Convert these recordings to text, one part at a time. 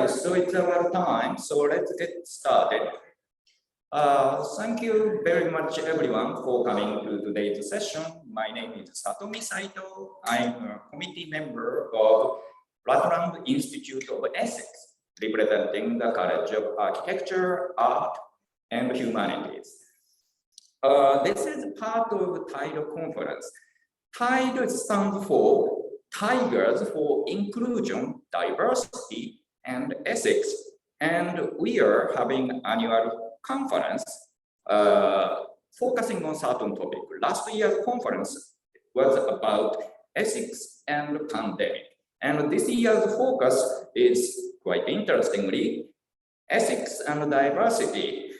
right, so it's our time, so let's get started. Thank you very much, everyone, for coming to today's session. My name is Satomi Saito. I'm a committee member of Rutland Institute of Ethics, representing the College of Architecture, Art, and Humanities. This is part of TIDE conference. TIDE stands for Tigers for Inclusion, Diversity, and Ethics, and we are having annual conference focusing on certain topic. Last year's conference was about ethics and pandemic, and this year's focus is quite interestingly ethics and diversity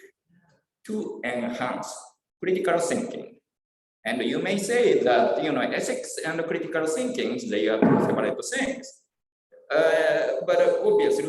to enhance critical thinking. And you may say that ethics and critical thinking, they are two separate things. But obviously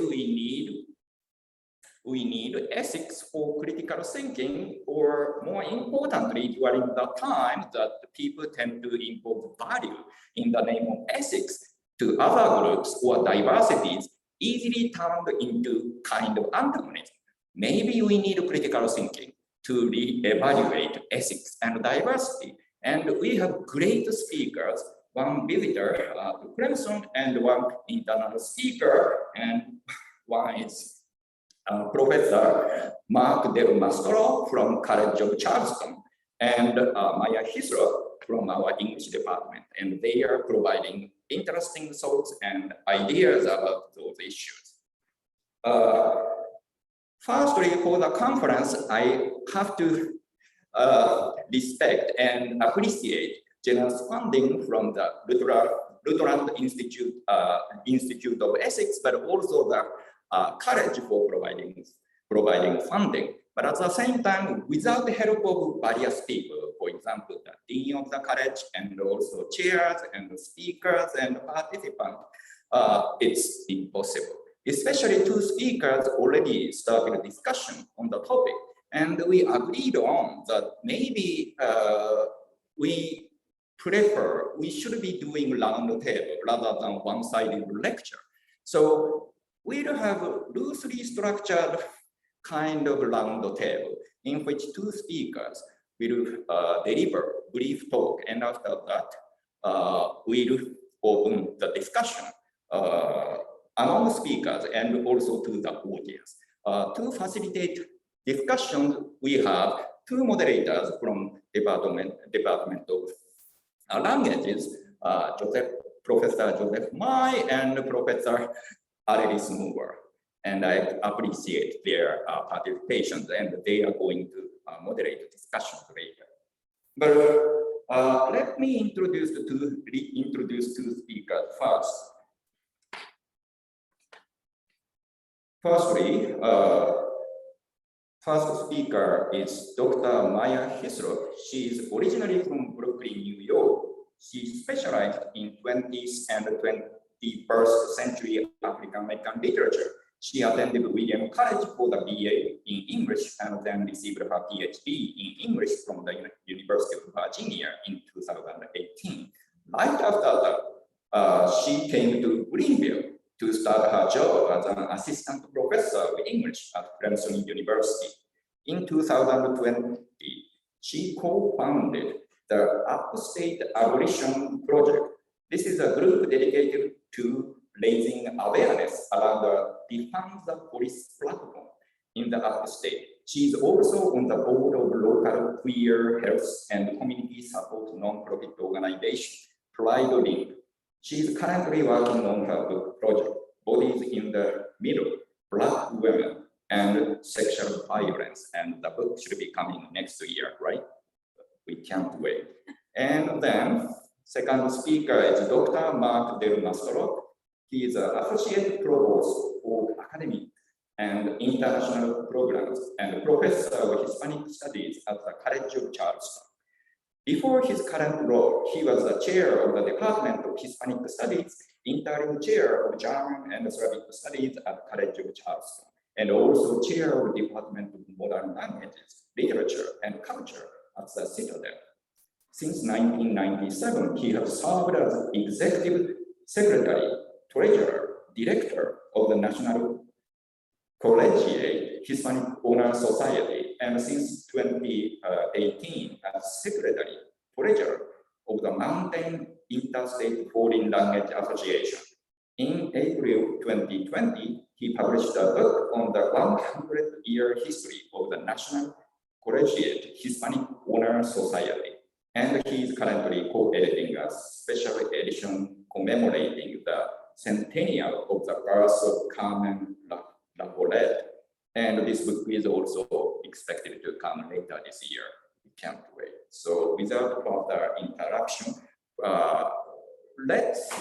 we need ethics for critical thinking, or more importantly, during the time that people tend to impose value in the name of ethics to other groups or diversities, easily turned into kind of antagonism. Maybe we need critical thinking to re-evaluate ethics and diversity. And we have great speakers, one visitor to Clemson and one internal speaker, and one is Professor Mark Del Mastro from College of Charleston, and Maya Hislop from our English department. And they are providing interesting thoughts and ideas about those issues. Firstly, for the conference, I have to respect and appreciate generous funding from the Rutland Institute of Ethics, but also the college for providing funding. But at the same time, without the help of various people, for example, the dean of the college and also chairs and speakers and participants, it's impossible. Especially two speakers already started a discussion on the topic. And we agreed on that maybe we should be doing round table rather than one-sided lecture. So we'll have a loosely structured kind of round table in which two speakers will deliver brief talk, and after that, we'll open the discussion among speakers and also to the audience. To facilitate discussions, we have two moderators from Department of Languages, Professor Joseph Mai and Professor Arelis Moore. And I appreciate their participation, and they are going to moderate discussions later. But let me introduce two speakers first. Firstly, first speaker is Dr. Maya Hislop. She is originally from Brooklyn, New York. She specialized in 20th and 21st century African American literature. She attended William College for the BA in English and then received her PhD in English from the University of Virginia in 2018. Right after that, she came to Greenville to start her job as an assistant professor of English at Clemson University. In 2020, she co-founded the Upstate Abolition Project. This is a group dedicated to raising awareness around the Defund the Police platform in the upstate. She is also on the board of local queer health and community support non-profit organization, Pride Link. She is currently working on her book project, Bodies in the Middle, Black Women and Sexual Violence. And the book should be coming next year, right? We can't wait. And then second speaker is Dr. Mark Del Mastro. He is an associate provost for academic and international programs and professor of Hispanic studies at the College of Charleston. Before his current role, he was the chair of the Department of Hispanic Studies, interim chair of German and Slavic Studies at College of Charleston, and also chair of the Department of Modern Languages, Literature, and Culture at the Citadel. Since 1997, he has served as executive secretary, treasurer, director of the National collegiate Hispanic Honor Society, and since 2018, as Secretary Treasurer of the Mountain Interstate Foreign Language Association. In April 2020, he published a book on the 100-year history of the National Collegiate Hispanic Honor Society, and he is currently co-editing a special edition commemorating the centennial of the birth of Carmen Laforet. And this book is also expected to come later this year. We can't wait. So without further interruption, let's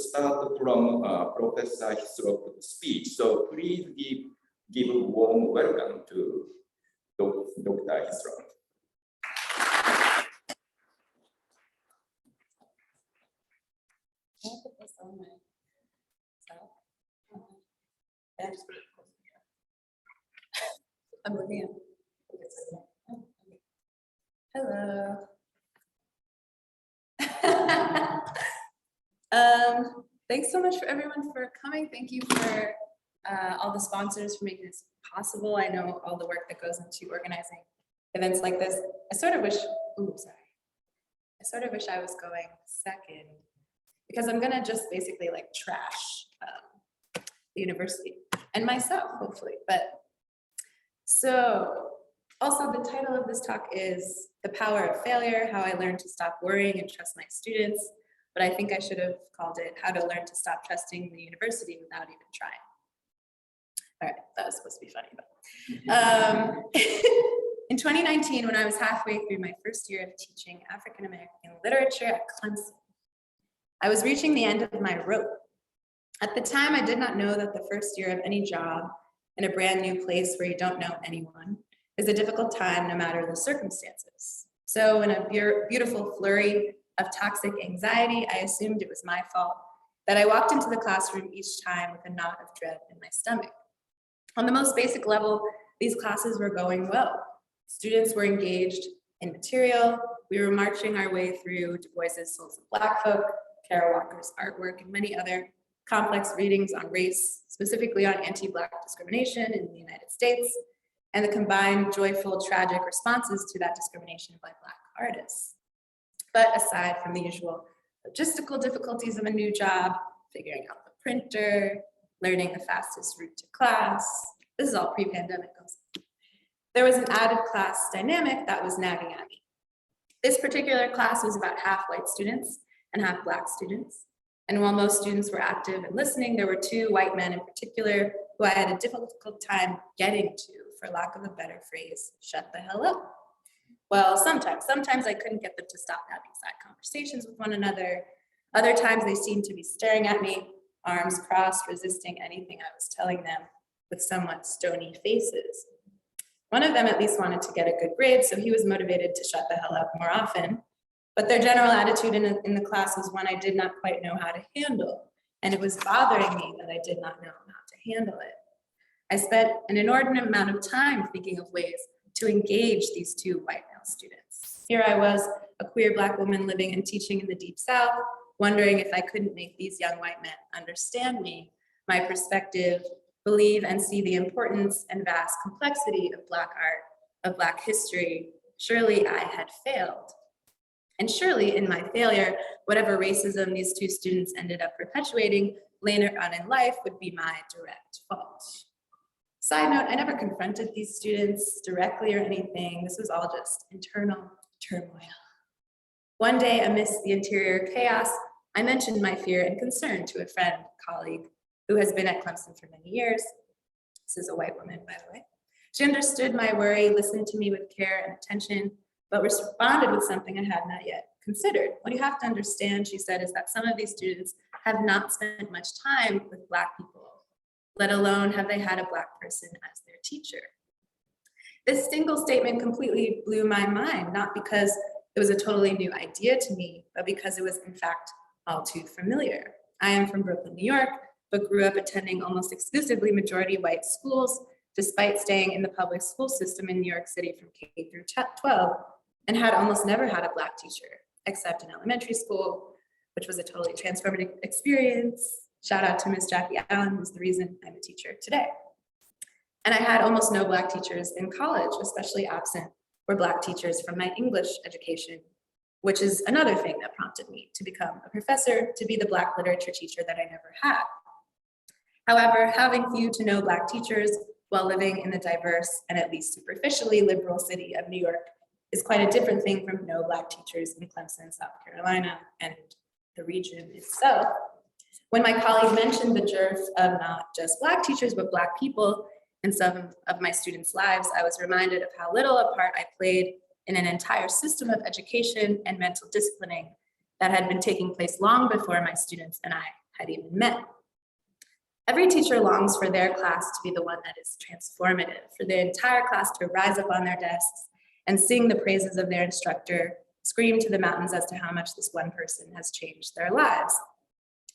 start from Professor Hislop's speech. So please give a warm welcome to Dr. Hislop. Can I put this on myself? I'm looking at. Hello. Thanks so much for everyone for coming. Thank you for all the sponsors for making this possible. I know all the work that goes into organizing events like this. I sort of wish I was going second, because I'm gonna just basically like trash the university and myself, hopefully. But so also the title of this talk is The Power of Failure, How I Learned to Stop Worrying and Trust My Students. But I think I should have called it How to Learn to Stop Trusting the University Without Even Trying. All right, that was supposed to be funny, but. In 2019, when I was halfway through my first year of teaching African American literature at Clemson, I was reaching the end of my rope. At the time, I did not know that the first year of any job in a brand new place where you don't know anyone is a difficult time no matter the circumstances. So in a beautiful flurry of toxic anxiety, I assumed it was my fault that I walked into the classroom each time with a knot of dread in my stomach. On the most basic level, these classes were going well. Students were engaged in material. We were marching our way through Du Bois's Souls of Black Folk, Kara Walker's artwork, and many other complex readings on race, specifically on anti-Black discrimination in the United States, and the combined joyful, tragic responses to that discrimination by Black artists. But aside from the usual logistical difficulties of a new job, figuring out the printer, learning the fastest route to class, this is all pre-pandemic. There was an added class dynamic that was nagging at me. This particular class was about half white students and half Black students. And while most students were active and listening, there were two white men in particular who I had a difficult time getting to, for lack of a better phrase, shut the hell up. Well, sometimes I couldn't get them to stop having side conversations with one another. Other times they seemed to be staring at me, arms crossed, resisting anything I was telling them with somewhat stony faces. One of them at least wanted to get a good grade, so he was motivated to shut the hell up more often. But their general attitude in the class was one I did not quite know how to handle, and it was bothering me that I did not know how to handle it. I spent an inordinate amount of time thinking of ways to engage these two white male students. Here I was, a queer Black woman living and teaching in the Deep South, wondering if I couldn't make these young white men understand me, my perspective, believe and see the importance and vast complexity of Black art, of Black history. Surely I had failed. And surely in my failure, whatever racism these two students ended up perpetuating later on in life would be my direct fault. Side note, I never confronted these students directly or anything. This was all just internal turmoil. One day, amidst the interior chaos, I mentioned my fear and concern to a friend, colleague, who has been at Clemson for many years. This is a white woman, by the way. She understood my worry, listened to me with care and attention, but responded with something I had not yet considered. What you have to understand, she said, is that some of these students have not spent much time with Black people, let alone have they had a Black person as their teacher. This single statement completely blew my mind, not because it was a totally new idea to me, but because it was in fact all too familiar. I am from Brooklyn, New York, but grew up attending almost exclusively majority white schools, despite staying in the public school system in New York City from K through 12, and had almost never had a Black teacher, except in elementary school, which was a totally transformative experience. Shout out to Miss Jackie Allen, who's the reason I'm a teacher today. And I had almost no Black teachers in college, especially absent were Black teachers from my English education, which is another thing that prompted me to become a professor, to be the Black literature teacher that I never had. However, having few to no Black teachers while living in the diverse and at least superficially liberal city of New York is quite a different thing from no Black teachers in Clemson, South Carolina, and the region itself. When my colleague mentioned the dearth of not just Black teachers, but Black people in some of my students' lives, I was reminded of how little a part I played in an entire system of education and mental disciplining that had been taking place long before my students and I had even met. Every teacher longs for their class to be the one that is transformative, for the entire class to rise up on their desks and sing the praises of their instructor, scream to the mountains as to how much this one person has changed their lives.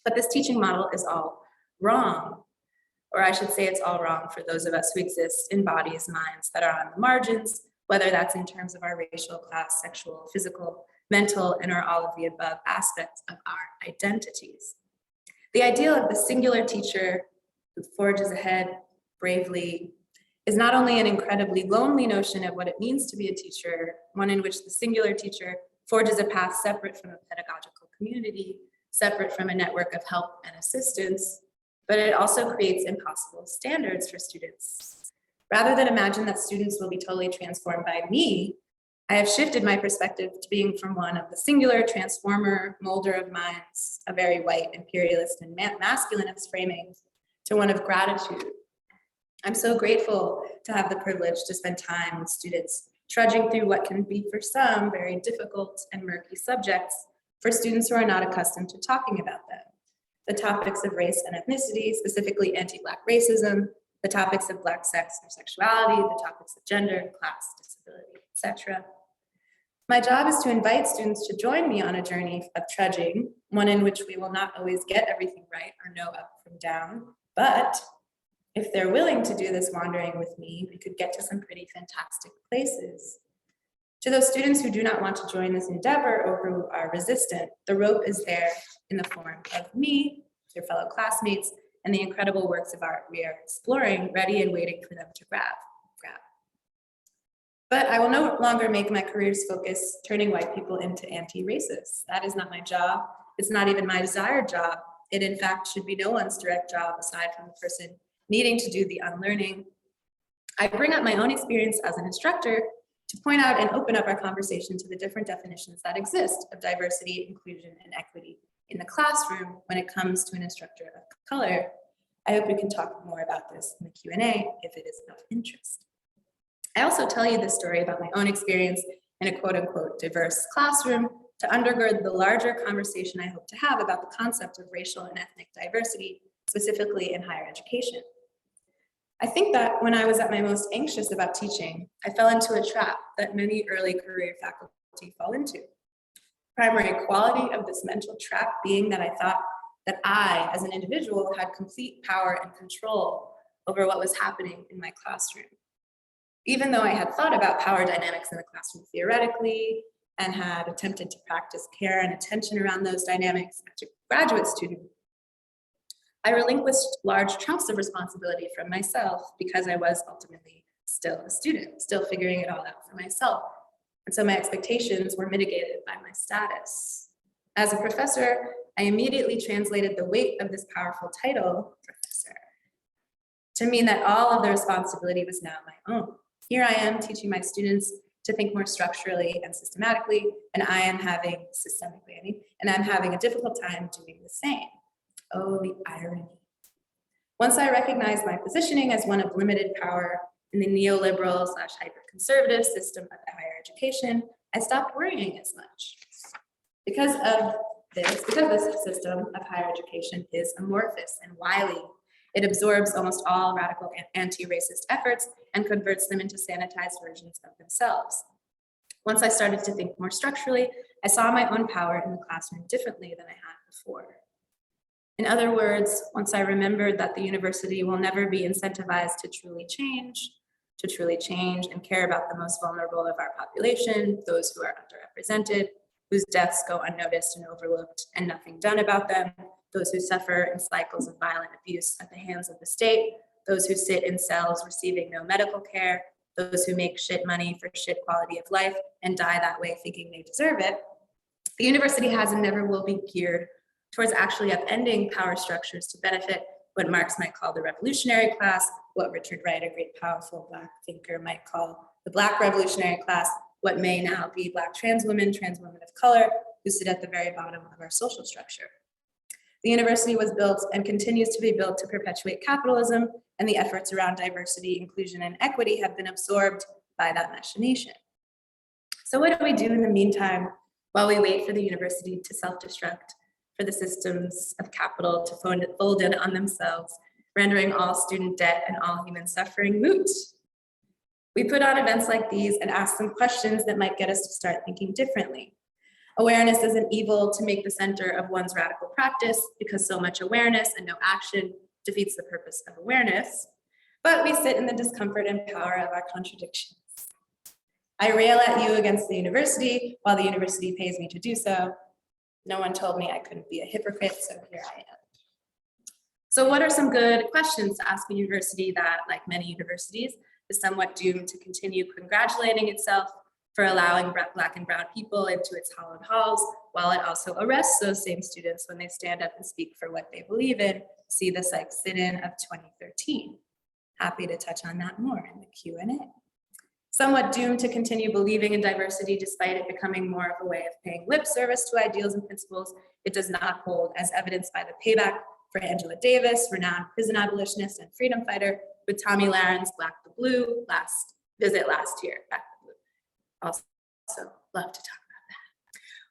But this teaching model is all wrong, or I should say it's all wrong for those of us who exist in bodies, minds that are on the margins, whether that's in terms of our racial, class, sexual, physical, mental, and or all of the above aspects of our identities. The ideal of the singular teacher who forges ahead bravely is not only an incredibly lonely notion of what it means to be a teacher, one in which the singular teacher forges a path separate from a pedagogical community, separate from a network of help and assistance, but it also creates impossible standards for students. Rather than imagine that students will be totally transformed by me, I have shifted my perspective to being from one of the singular transformer, molder of minds, a very white, imperialist, and masculinist framing, to one of gratitude. I'm so grateful to have the privilege to spend time with students, trudging through what can be for some very difficult and murky subjects for students who are not accustomed to talking about them. The topics of race and ethnicity, specifically anti-Black racism, the topics of Black sex or sexuality, the topics of gender, class, disability, etc. My job is to invite students to join me on a journey of trudging, one in which we will not always get everything right or know up from down, but if they're willing to do this wandering with me, we could get to some pretty fantastic places. To those students who do not want to join this endeavor or who are resistant, the rope is there in the form of me, your fellow classmates, and the incredible works of art we are exploring, ready and waiting for them to grab. But I will no longer make my career's focus turning white people into anti-racists. That is not my job. It's not even my desired job. It in fact should be no one's direct job aside from the person needing to do the unlearning. I bring up my own experience as an instructor to point out and open up our conversation to the different definitions that exist of diversity, inclusion, and equity in the classroom when it comes to an instructor of color. I hope we can talk more about this in the Q&A if it is of interest. I also tell you this story about my own experience in a quote unquote diverse classroom to undergird the larger conversation I hope to have about the concept of racial and ethnic diversity, specifically in higher education. I think that when I was at my most anxious about teaching, I fell into a trap that many early career faculty fall into. Primary quality of this mental trap being that I thought that I, as an individual, had complete power and control over what was happening in my classroom. Even though I had thought about power dynamics in the classroom theoretically and had attempted to practice care and attention around those dynamics as a graduate student, I relinquished large chunks of responsibility from myself because I was ultimately still a student, still figuring it all out for myself. And so my expectations were mitigated by my status. As a professor, I immediately translated the weight of this powerful title, professor, to mean that all of the responsibility was now my own. Here I am teaching my students to think more structurally and systematically, and I am having, systemically, and I'm having a difficult time doing the same. Oh, the irony. Once I recognized my positioning as one of limited power in the neoliberal / hyper-conservative system of higher education, I stopped worrying as much. Because this system of higher education is amorphous and wily. It absorbs almost all radical anti-racist efforts and converts them into sanitized versions of themselves. Once I started to think more structurally, I saw my own power in the classroom differently than I had before. In other words, once I remembered that the university will never be incentivized to truly change and care about the most vulnerable of our population, those who are underrepresented, whose deaths go unnoticed and overlooked and nothing done about them, those who suffer in cycles of violent abuse at the hands of the state, those who sit in cells receiving no medical care, those who make shit money for shit quality of life and die that way thinking they deserve it, the university has and never will be geared towards actually upending power structures to benefit what Marx might call the revolutionary class, what Richard Wright, a great powerful Black thinker, might call the Black revolutionary class, what may now be Black trans women of color, who sit at the very bottom of our social structure. The university was built and continues to be built to perpetuate capitalism, and the efforts around diversity, inclusion, and equity have been absorbed by that machination. So what do we do in the meantime while we wait for the university to self-destruct, for the systems of capital to fold in on themselves, rendering all student debt and all human suffering moot? We put on events like these and ask some questions that might get us to start thinking differently. Awareness isn't evil to make the center of one's radical practice, because so much awareness and no action defeats the purpose of awareness, but we sit in the discomfort and power of our contradictions. I rail at you against the university while the university pays me to do so. No one told me I couldn't be a hypocrite, so here I am. So what are some good questions to ask a university that, like many universities, is somewhat doomed to continue congratulating itself for allowing Black and brown people into its hallowed halls, while it also arrests those same students when they stand up and speak for what they believe in? See the psych sit-in of 2013. Happy to touch on that more in the Q&A. Somewhat doomed to continue believing in diversity despite it becoming more of a way of paying lip service to ideals and principles it does not hold, as evidenced by the payback for Angela Davis, renowned prison abolitionist and freedom fighter, with Tommy Laren's Black the Blue visit last year. Black the Blue. Also love to talk about that.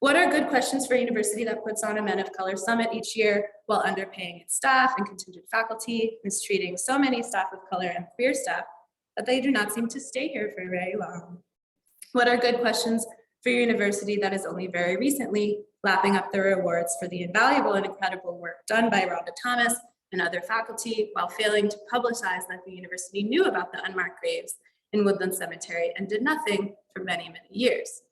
What are good questions for a university that puts on a Men of Color Summit each year while underpaying its staff and contingent faculty, mistreating so many staff of color and queer staff that they do not seem to stay here for very long? What are good questions for a university that is only very recently lapping up the rewards for the invaluable and incredible work done by Rhonda Thomas and other faculty, while failing to publicize that the university knew about the unmarked graves in Woodland Cemetery and did nothing for many, many years?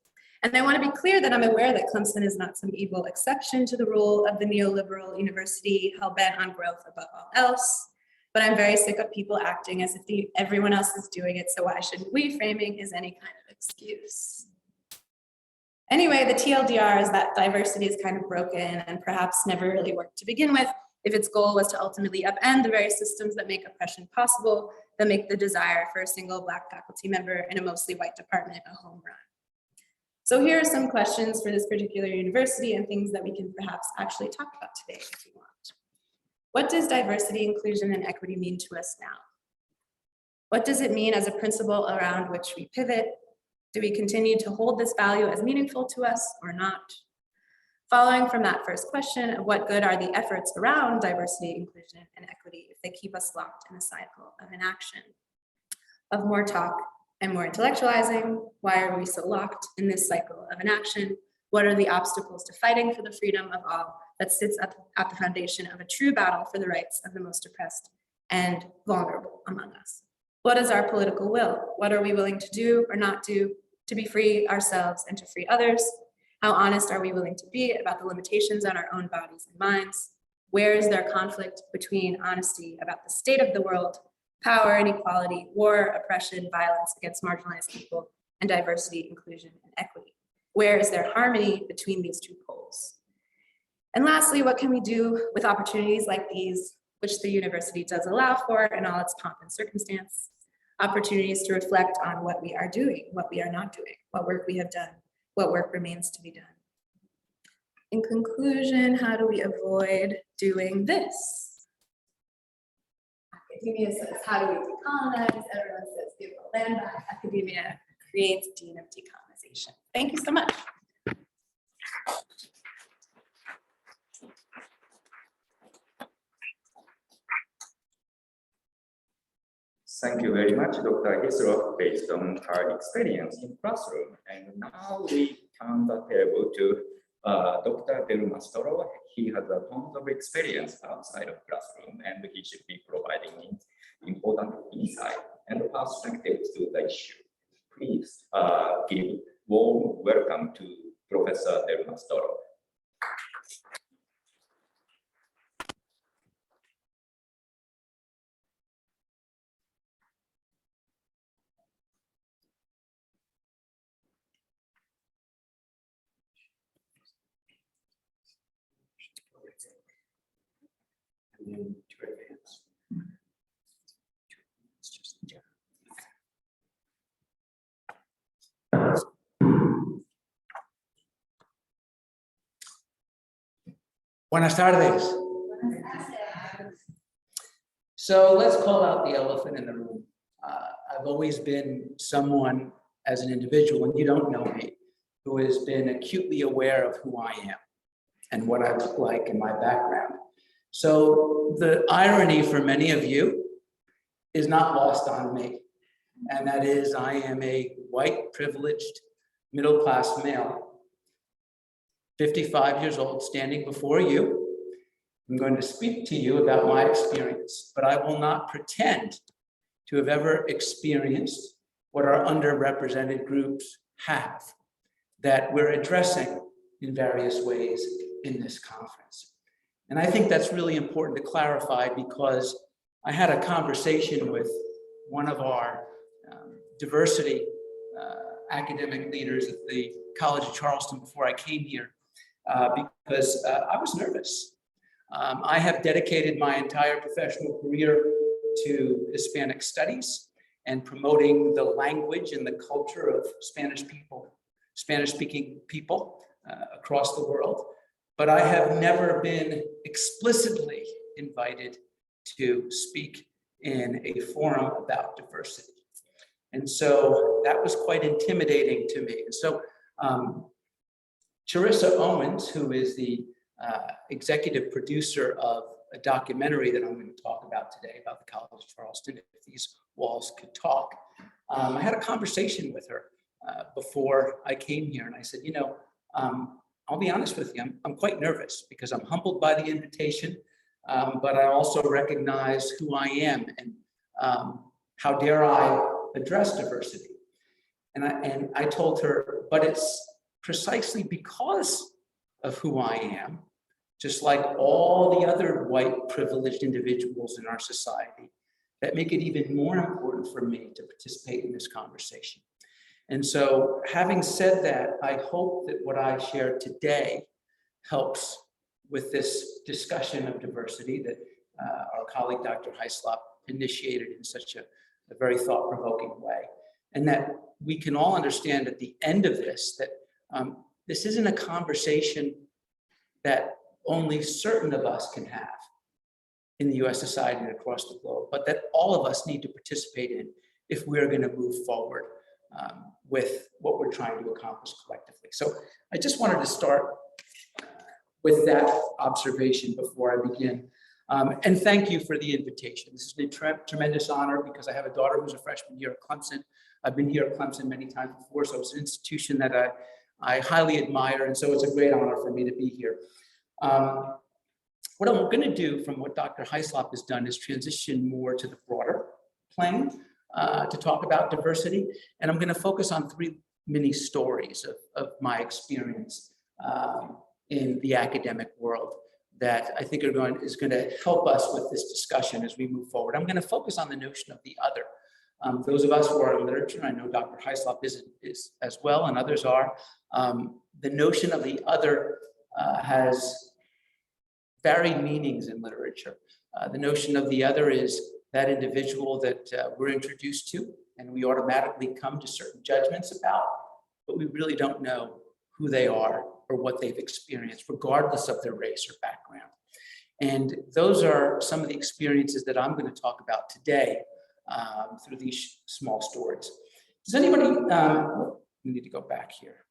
And I want to be clear that I'm aware that Clemson is not some evil exception to the rule of the neoliberal university hell-bent on growth above all else. But I'm very sick of people acting as if everyone else is doing it, so why shouldn't we? Framing is any kind of excuse. Anyway, the TLDR is that diversity is kind of broken and perhaps never really worked to begin with, if its goal was to ultimately upend the very systems that make oppression possible, that make the desire for a single Black faculty member in a mostly white department a home run. So here are some questions for this particular university and things that we can perhaps actually talk about today if you want. What does diversity, inclusion, and equity mean to us now? What does it mean as a principle around which we pivot? Do we continue to hold this value as meaningful to us or not? Following from that first question of what good are the efforts around diversity, inclusion, and equity if they keep us locked in a cycle of inaction, of more talk and more intellectualizing? Why are we so locked in this cycle of inaction? What are the obstacles to fighting for the freedom of all that sits at the foundation of a true battle for the rights of the most oppressed and vulnerable among us? What is our political will? What are we willing to do or not do to be free ourselves and to free others? How honest are we willing to be about the limitations on our own bodies and minds? Where is there conflict between honesty about the state of the world, power, inequality, war, oppression, violence against marginalized people, and diversity, inclusion, and equity? Where is there harmony between these two poles? And lastly, what can we do with opportunities like these, which the university does allow for in all its pomp and circumstance? Opportunities to reflect on what we are doing, what we are not doing, what work we have done, what work remains to be done. In conclusion, how do we avoid doing this? Academia says, how do we decolonize? Everyone says, give the land back. Academia creates dean of decolonization. Thank you so much. Thank you very much, Dr. Hislop, based on her experience in classroom. And now we turn the table to Dr. Del Mastro. He has a ton of experience outside of classroom, and he should be providing important insight and perspective to the issue. Please give warm welcome to Professor Del Mastro. begin to advance. Buenas tardes. So let's call out the elephant in the room. I've always been someone as an individual, and you don't know me, who has been acutely aware of who I am and what I look like in my background. So the irony for many of you is not lost on me. And that is, I am a white, privileged, middle-class male, 55 years old, standing before you. I'm going to speak to you about my experience, but I will not pretend to have ever experienced what our underrepresented groups have that we're addressing in various ways in this conference. And I think that's really important to clarify, because I had a conversation with one of our diversity academic leaders at the College of Charleston before I came here, because I was nervous. I have dedicated my entire professional career to Hispanic studies and promoting the language and the culture of Spanish-speaking people across the world. But I have never been explicitly invited to speak in a forum about diversity. And so that was quite intimidating to me. And so Charissa Owens, who is the executive producer of a documentary that I'm going to talk about today about the College of Charleston, if these walls could talk. I had a conversation with her before I came here, and I said, you know, I'll be honest with you, I'm quite nervous because I'm humbled by the invitation, but I also recognize who I am and how dare I address diversity. And I told her, but it's precisely because of who I am, just like all the other white privileged individuals in our society, that make it even more important for me to participate in this conversation. And so, having said that, I hope that what I share today helps with this discussion of diversity that our colleague, Dr. Hislop, initiated in such a very thought-provoking way. And that we can all understand at the end of this that this isn't a conversation that only certain of us can have in the US society and across the globe, but that all of us need to participate in if we're going to move forward with what we're trying to accomplish collectively. So I just wanted to start with that observation before I begin. And thank you for the invitation. This has been a tremendous honor because I have a daughter who's a freshman here at Clemson. I've been here at Clemson many times before, so it's an institution that I highly admire, and so it's a great honor for me to be here. What I'm going to do from what Dr. Hislop has done is transition more to the broader plane to talk about diversity, and I'm going to focus on three mini stories of my experience in the academic world that I think is going to help us with this discussion as we move forward. I'm going to focus on the notion of the other. Those of us who are in literature, I know Dr. Hislop is as well, and others are, the notion of the other has varied meanings in literature. The notion of the other is that individual that we're introduced to and we automatically come to certain judgments about, but we really don't know who they are or what they've experienced, regardless of their race or background. And those are some of the experiences that I'm going to talk about today through these small stories. Does anybody, we need to go back here.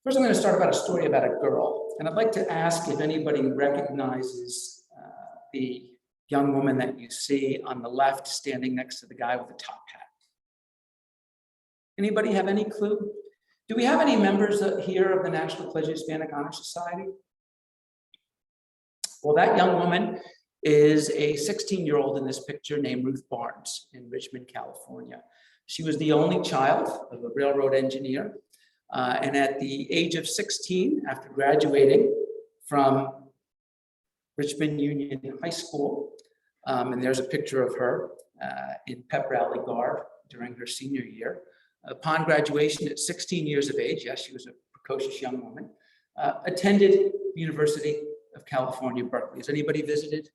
First, I'm going to start about a story about a girl. And I'd like to ask if anybody recognizes the young woman that you see on the left standing next to the guy with the top hat. Anybody have any clue? Do we have any members here of the National Collegiate Hispanic Honor Society? Well, that young woman is a 16-year-old in this picture named Ruth Barnes in Richmond, California. She was the only child of a railroad engineer. And at the age of 16, after graduating from Richmond Union High School, and there's a picture of her in pep rally garb during her senior year. Upon graduation at 16 years of age, yes, she was a precocious young woman, attended the University of California, Berkeley. Has anybody visited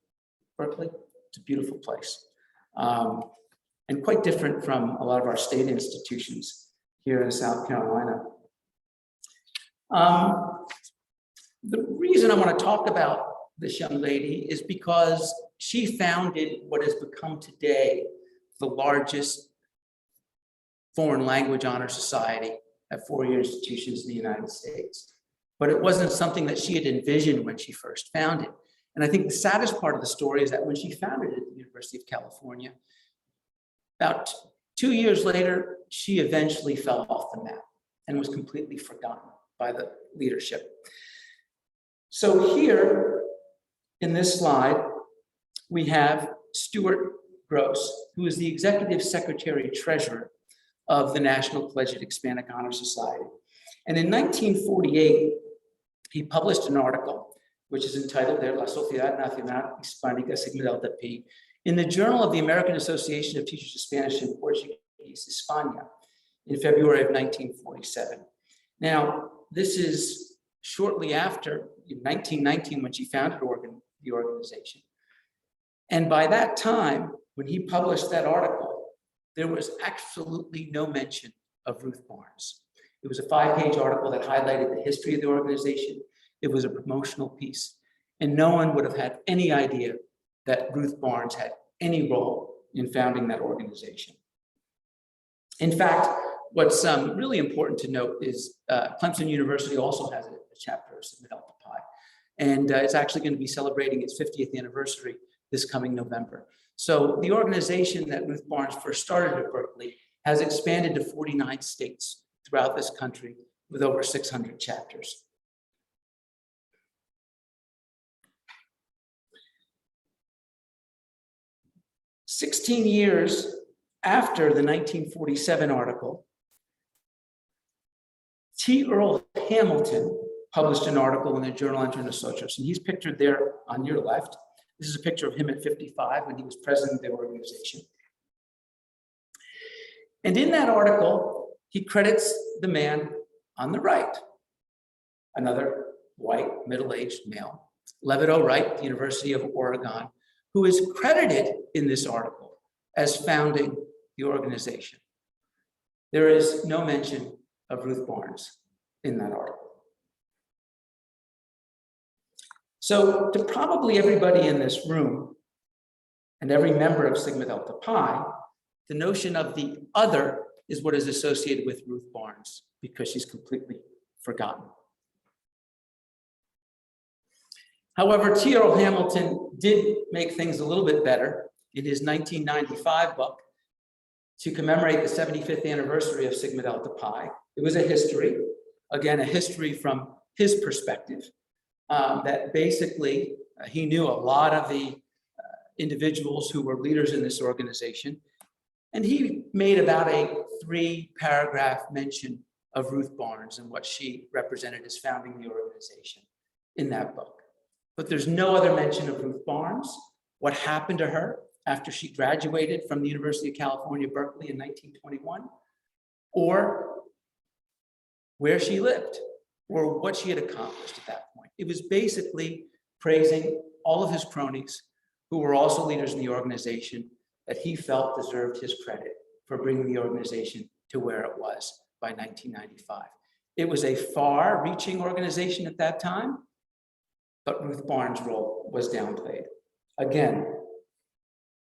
Berkeley? It's a beautiful place. And quite different from a lot of our state institutions here in South Carolina. The reason I want to talk about this young lady is because she founded what has become today the largest foreign language honor society at four-year institutions in the United States. But it wasn't something that she had envisioned when she first founded. And I think the saddest part of the story is that when she founded it at the University of California, about 2 years later, she eventually fell off the map and was completely forgotten by the leadership. So here in this slide, we have Stuart Gross, who is the Executive Secretary Treasurer of the National Collegiate Hispanic Honor Society. And in 1948, he published an article, which is entitled there, La Sociedad Nacional Hispánica Sigma Delta Pi, in the Journal of the American Association of Teachers of Spanish and Portuguese, Hispania, in February of 1947. Now, this is shortly after, in 1919, when she founded the organization. And by that time, when he published that article, there was absolutely no mention of Ruth Barnes. It was a 5-page article that highlighted the history of the organization. It was a promotional piece, and no one would have had any idea that Ruth Barnes had any role in founding that organization. In fact, what's really important to note is Clemson University also has a chapter of Sigma Delta Pi, and it's actually going to be celebrating its 50th anniversary this coming November. So the organization that Ruth Barnes first started at Berkeley has expanded to 49 states throughout this country with over 600 chapters. "16 years after the 1947 article, T. Earl Hamilton published an article in the Journal Entre Nosotros, and he's pictured there on your left. This is a picture of him at 55 when he was president of the organization. And in that article, he credits the man on the right, another white, middle-aged male, Levitt Wright, the University of Oregon, who is credited in this article as founding the organization. There is no mention of Ruth Barnes in that article. So to probably everybody in this room and every member of Sigma Delta Pi, the notion of the other is what is associated with Ruth Barnes because she's completely forgotten. However, T. Earl Hamilton did make things a little bit better in his 1995 book to commemorate the 75th anniversary of Sigma Delta Pi. It was a history, again, a history from his perspective, that basically he knew a lot of the individuals who were leaders in this organization. And he made about a 3-paragraph mention of Ruth Barnes and what she represented as founding the organization in that book. But there's no other mention of Ruth Barnes, what happened to her after she graduated from the University of California, Berkeley in 1921, or where she lived, or what she had accomplished at that point. It was basically praising all of his cronies who were also leaders in the organization that he felt deserved his credit for bringing the organization to where it was by 1995. It was a far-reaching organization at that time, but Ruth Barnes' role was downplayed. Again,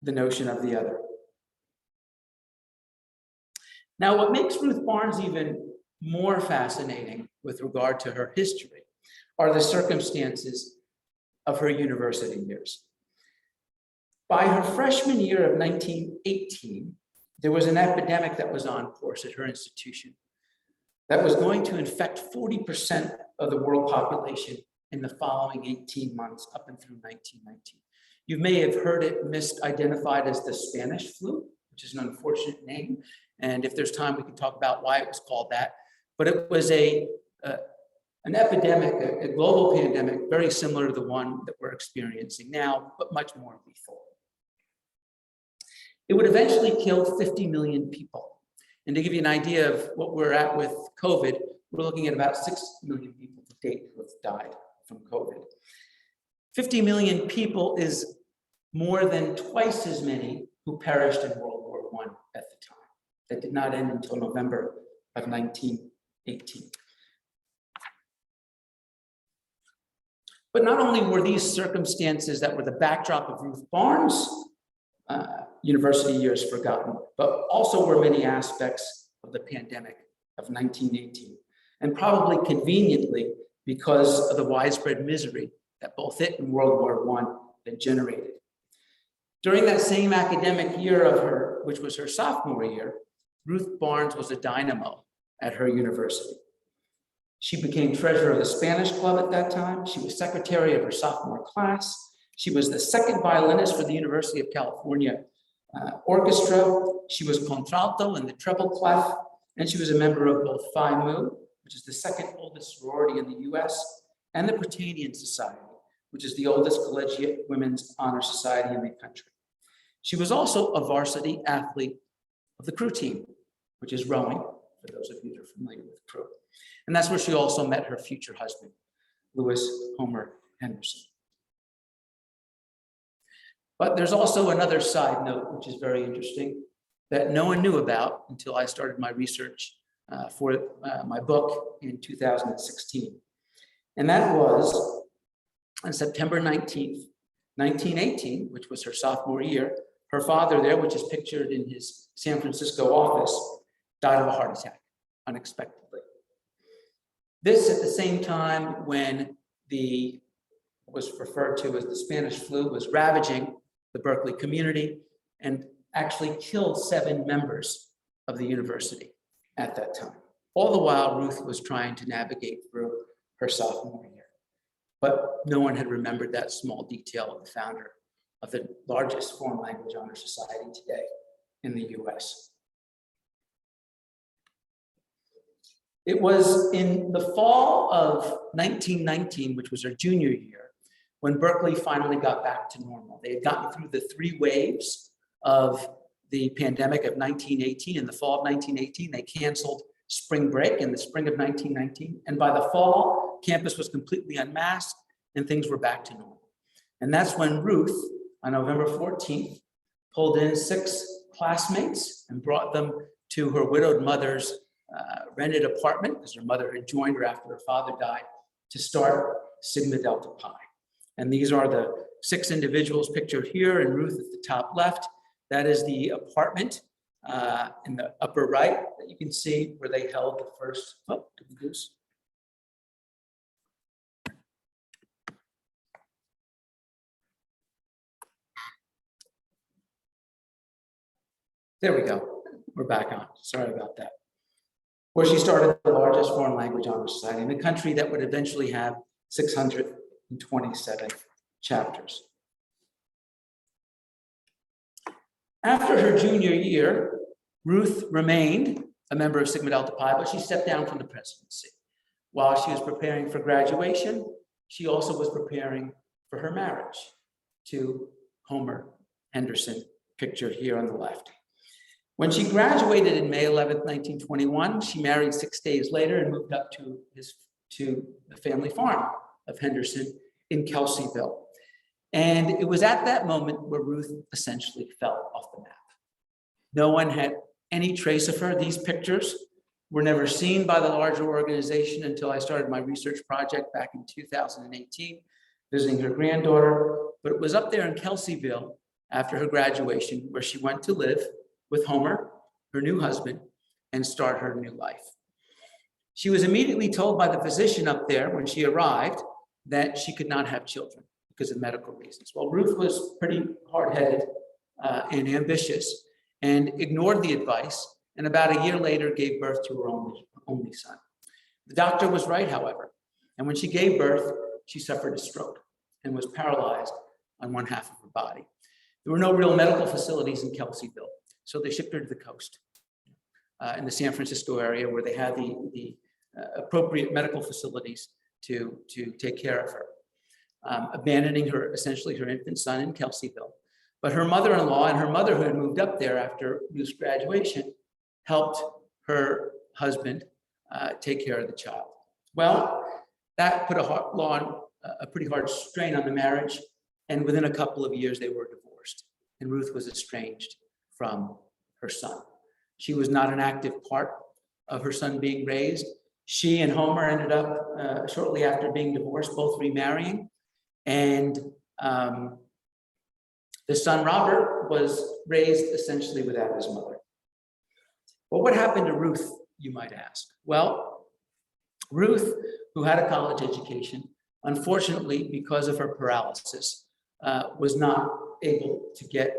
the notion of the other. Now, what makes Ruth Barnes even more fascinating with regard to her history are the circumstances of her university years. By her freshman year of 1918, there was an epidemic that was on course at her institution that was going to infect 40% of the world population in the following 18 months up and through 1919. You may have heard it misidentified as the Spanish flu, which is an unfortunate name. And if there's time, we can talk about why it was called that. But it was an epidemic, a global pandemic, very similar to the one that we're experiencing now, but much more lethal. It would eventually kill 50 million people. And to give you an idea of what we're at with COVID, we're looking at about 6 million people to date who have died from COVID. 50 million people is more than twice as many who perished in World War I at the time. That did not end until November of 1918. But not only were these circumstances that were the backdrop of Ruth Barnes' university years forgotten, but also were many aspects of the pandemic of 1918, and probably conveniently because of the widespread misery that both it and World War I had generated. During that same academic year of her, which was her sophomore year, Ruth Barnes was a dynamo at her university. She became treasurer of the Spanish club at that time. She was secretary of her sophomore class. She was the second violinist for the University of California orchestra. She was contralto in the treble clef, and she was a member of both Phi Mu, which is the second oldest sorority in the US, and the Britannian Society, which is the oldest collegiate women's honor society in the country. She was also a varsity athlete of the crew team, which is rowing, for those of you that are familiar with crew. And that's where she also met her future husband, Lewis Homer Henderson. But there's also another side note, which is very interesting, that no one knew about until I started my research for my book in 2016. And that was on September 19th, 1918, which was her sophomore year. Her father there, which is pictured in his San Francisco office, died of a heart attack unexpectedly. This at the same time when was referred to as the Spanish flu was ravaging the Berkeley community and actually killed 7 members of the university at that time. All the while, Ruth was trying to navigate through her sophomore year. But no one had remembered that small detail of the founder of the largest foreign language honor society today in the US. It was in the fall of 1919, which was her junior year, when Berkeley finally got back to normal. They had gotten through the 3 waves of the pandemic of 1918. In the fall of 1918, they canceled spring break in the spring of 1919. And by the fall, campus was completely unmasked and things were back to normal. And that's when Ruth, on November 14th, pulled in 6 classmates and brought them to her widowed mother's rented apartment, because her mother had joined her after her father died, to start Sigma Delta Pi. And these are the 6 individuals pictured here, and Ruth at the top left. That is the apartment in the upper right that you can see where they held the first, goose. There we go. We're back on. Sorry about that. Where she started the largest foreign language honor society in a country that would eventually have 627 chapters. After her junior year, Ruth remained a member of Sigma Delta Pi, but she stepped down from the presidency. While she was preparing for graduation, she also was preparing for her marriage to Homer Henderson, pictured here on the left. When she graduated in May 11th, 1921, she married 6 days later and moved up to the family farm of Henderson in Kelseyville. And it was at that moment where Ruth essentially fell off the map. No one had any trace of her. These pictures were never seen by the larger organization until I started my research project back in 2018, visiting her granddaughter. But it was up there in Kelseyville after her graduation where she went to live with Homer, her new husband, and start her new life. She was immediately told by the physician up there when she arrived that she could not have children because of medical reasons. Well, Ruth was pretty hard-headed and ambitious and ignored the advice, and about a year later gave birth to her only son. The doctor was right, however, and when she gave birth, she suffered a stroke and was paralyzed on one half of her body. There were no real medical facilities in Kelseyville, so they shipped her to the coast in the San Francisco area where they had the appropriate medical facilities to take care of her, abandoning her, essentially her infant son in Kelseyville. But her mother-in-law and her mother, who had moved up there after Ruth's graduation, helped her husband take care of the child. Well, that put a a pretty hard strain on the marriage. And within a couple of years, they were divorced. And Ruth was estranged from her son. She was not an active part of her son being raised. She and Homer ended up shortly after being divorced, both remarrying. And the son, Robert, was raised essentially without his mother. Well, what happened to Ruth, you might ask? Well, Ruth, who had a college education, unfortunately, because of her paralysis, was not able to get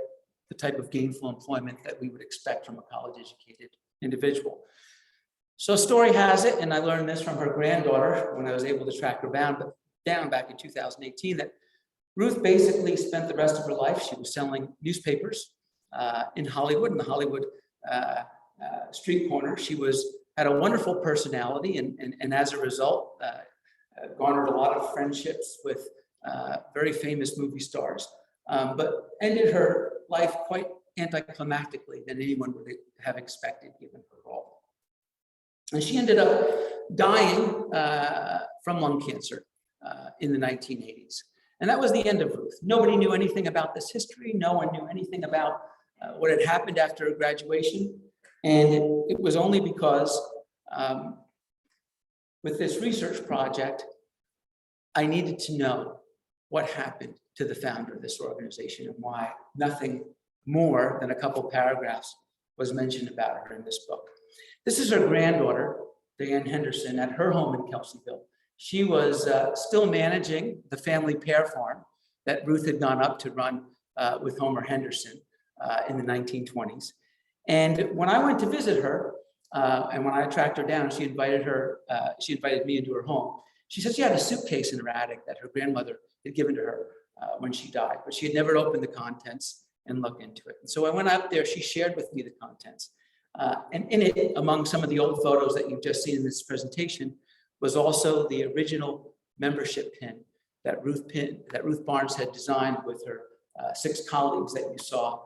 the type of gainful employment that we would expect from a college-educated individual. So story has it, and I learned this from her granddaughter when I was able to track her down back in 2018, that Ruth basically spent the rest of her life, she was selling newspapers in Hollywood, in the Hollywood street corner. She had a wonderful personality, and as a result, garnered a lot of friendships with very famous movie stars, but ended her life quite anticlimactically than anyone would have expected given her role. And she ended up dying from lung cancer in the 1980s. And that was the end of Ruth. Nobody knew anything about this history. No one knew anything about what had happened after her graduation. And it was only because with this research project, I needed to know what happened to the founder of this organization and why nothing more than a couple paragraphs was mentioned about her in this book. This is her granddaughter, Diane Henderson, at her home in Kelseyville. She was still managing the family pear farm that Ruth had gone up to run with Homer Henderson in the 1920s. And when I went to visit her, and when I tracked her down, she invited me into her home. She said she had a suitcase in her attic that her grandmother had given to her when she died, but she had never opened the contents and looked into it. And so I went up there, she shared with me the contents. And in it, among some of the old photos that you've just seen in this presentation, was also the original membership pin that Ruth Barnes had designed with her 6 colleagues that you saw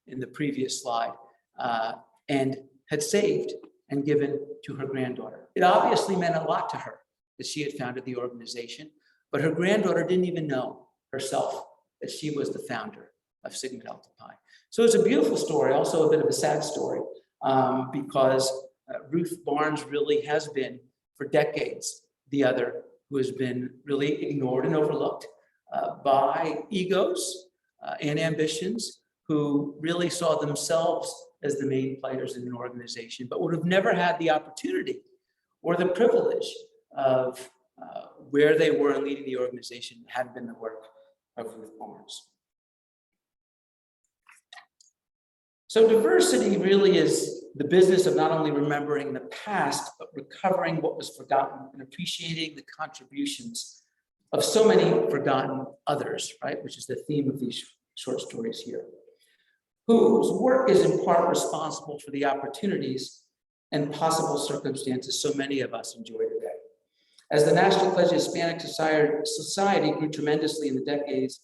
in the previous slide, and had saved and given to her granddaughter. It obviously meant a lot to her that she had founded the organization, but her granddaughter didn't even know herself that she was the founder of Sigma Delta Pi. So it's a beautiful story, also a bit of a sad story, because Ruth Barnes really has been, for decades, the other who has been really ignored and overlooked by egos and ambitions who really saw themselves as the main players in an organization, but would have never had the opportunity or the privilege of where they were in leading the organization had been the work of Ruth Barnes. So diversity really is the business of not only remembering the past, but recovering what was forgotten and appreciating the contributions of so many forgotten others, right? Which is the theme of these short stories here, whose work is in part responsible for the opportunities and possible circumstances so many of us enjoy today. As the National Pledge of Hispanic Society grew tremendously in the decades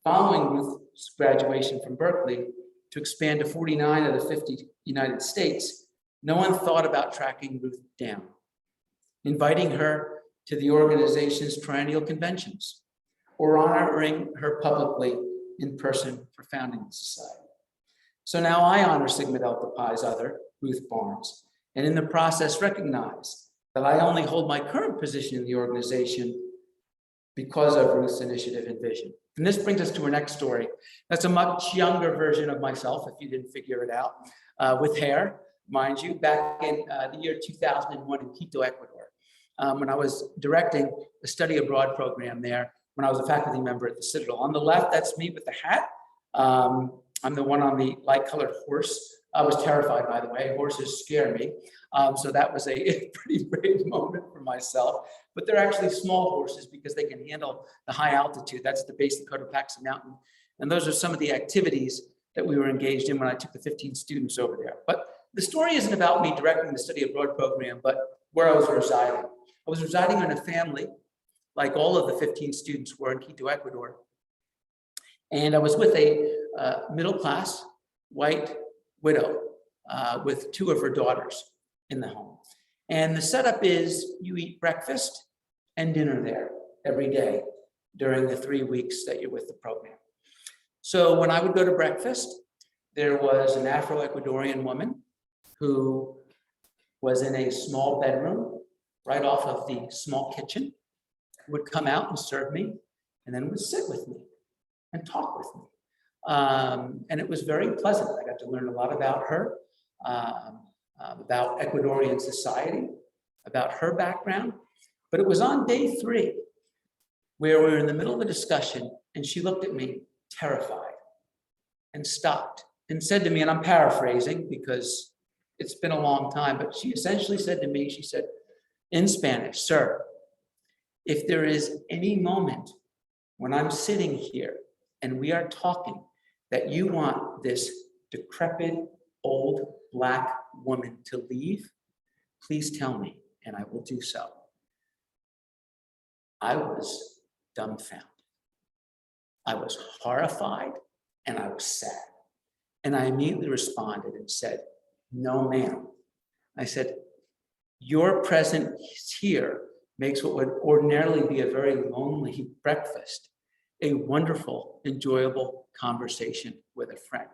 following Ruth's graduation from Berkeley to expand to 49 of the 50 United States, no one thought about tracking Ruth down, inviting her to the organization's triennial conventions, or honoring her publicly in person for founding the society. So now I honor Sigma Delta Pi's other, Ruth Barnes, and in the process recognize that I only hold my current position in the organization because of Ruth's initiative and vision. And this brings us to our next story. That's a much younger version of myself, if you didn't figure it out, with hair, mind you, back in the year 2001 in Quito, Ecuador, when I was directing the study abroad program there, when I was a faculty member at the Citadel. On the left, that's me with the hat. I'm the one on the light-colored horse. I was terrified, by the way. Horses scare me. So that was a pretty brave moment for myself. But they're actually small horses because they can handle the high altitude. That's the base of Cotopaxi Mountain. And those are some of the activities that we were engaged in when I took the 15 students over there. But the story isn't about me directing the study abroad program, but where I was residing. I was residing in a family, like all of the 15 students were in Quito, Ecuador. And I was with a middle-class white widow with 2 of her daughters in the home. And the setup is you eat breakfast and dinner there. every day during the 3 weeks that you're with the program. So when I would go to breakfast, there was an Afro-Ecuadorian woman who was in a small bedroom right off of the small kitchen, would come out and serve me, and then would sit with me and talk with me. And it was very pleasant. I got to learn a lot about her, about Ecuadorian society, about her background. But it was on day 3 where we were in the middle of a discussion, and she looked at me terrified and stopped and said to me, and I'm paraphrasing because it's been a long time, but she essentially said to me, she said in Spanish, "Sir, if there is any moment when I'm sitting here and we are talking that you want this decrepit old Black woman to leave, please tell me and I will do so." I was dumbfounded. I was horrified and I was sad. And I immediately responded and said, "No, ma'am." I said, "Your presence here makes what would ordinarily be a very lonely breakfast a wonderful, enjoyable conversation with a friend.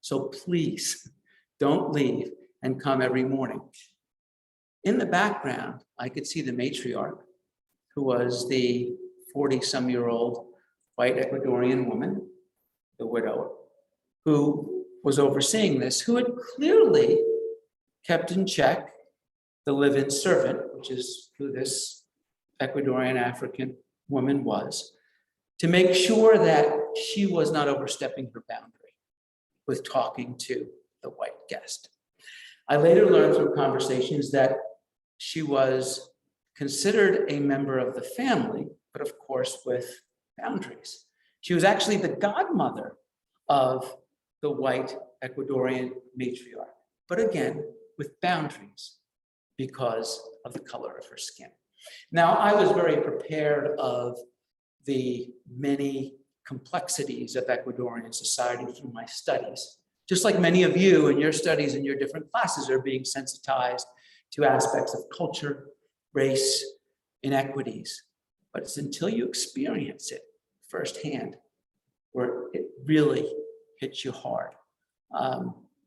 So please don't leave and come every morning." In the background, I could see the matriarch, who was the 40-some-year-old white Ecuadorian woman, the widow, who was overseeing this, who had clearly kept in check the live-in servant, which is who this Ecuadorian African woman was, to make sure that she was not overstepping her boundary with talking to the white guest. I later learned through conversations that she was considered a member of the family, but of course with boundaries. She was actually the godmother of the white Ecuadorian matriarch, but again, with boundaries because of the color of her skin. Now, I was very prepared of the many complexities of Ecuadorian society through my studies. Just like many of you in your studies in your different classes are being sensitized to aspects of culture, race, inequities. But it's until you experience it firsthand where it really hits you hard.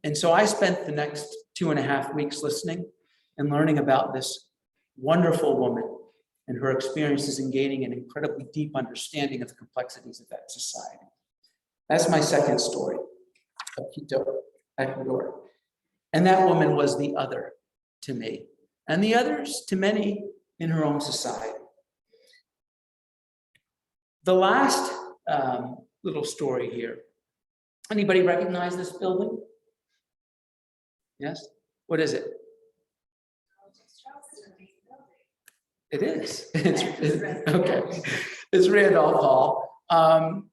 And so I spent the next 2.5 weeks listening and learning about this wonderful woman and her experiences in gaining an incredibly deep understanding of the complexities of that society. That's my second story of Quito, Ecuador. And that woman was the other to me, and the others to many in her own society. The last little story here. Anybody recognize this building? Yes? What is it? It is. Okay. It's Randolph Hall.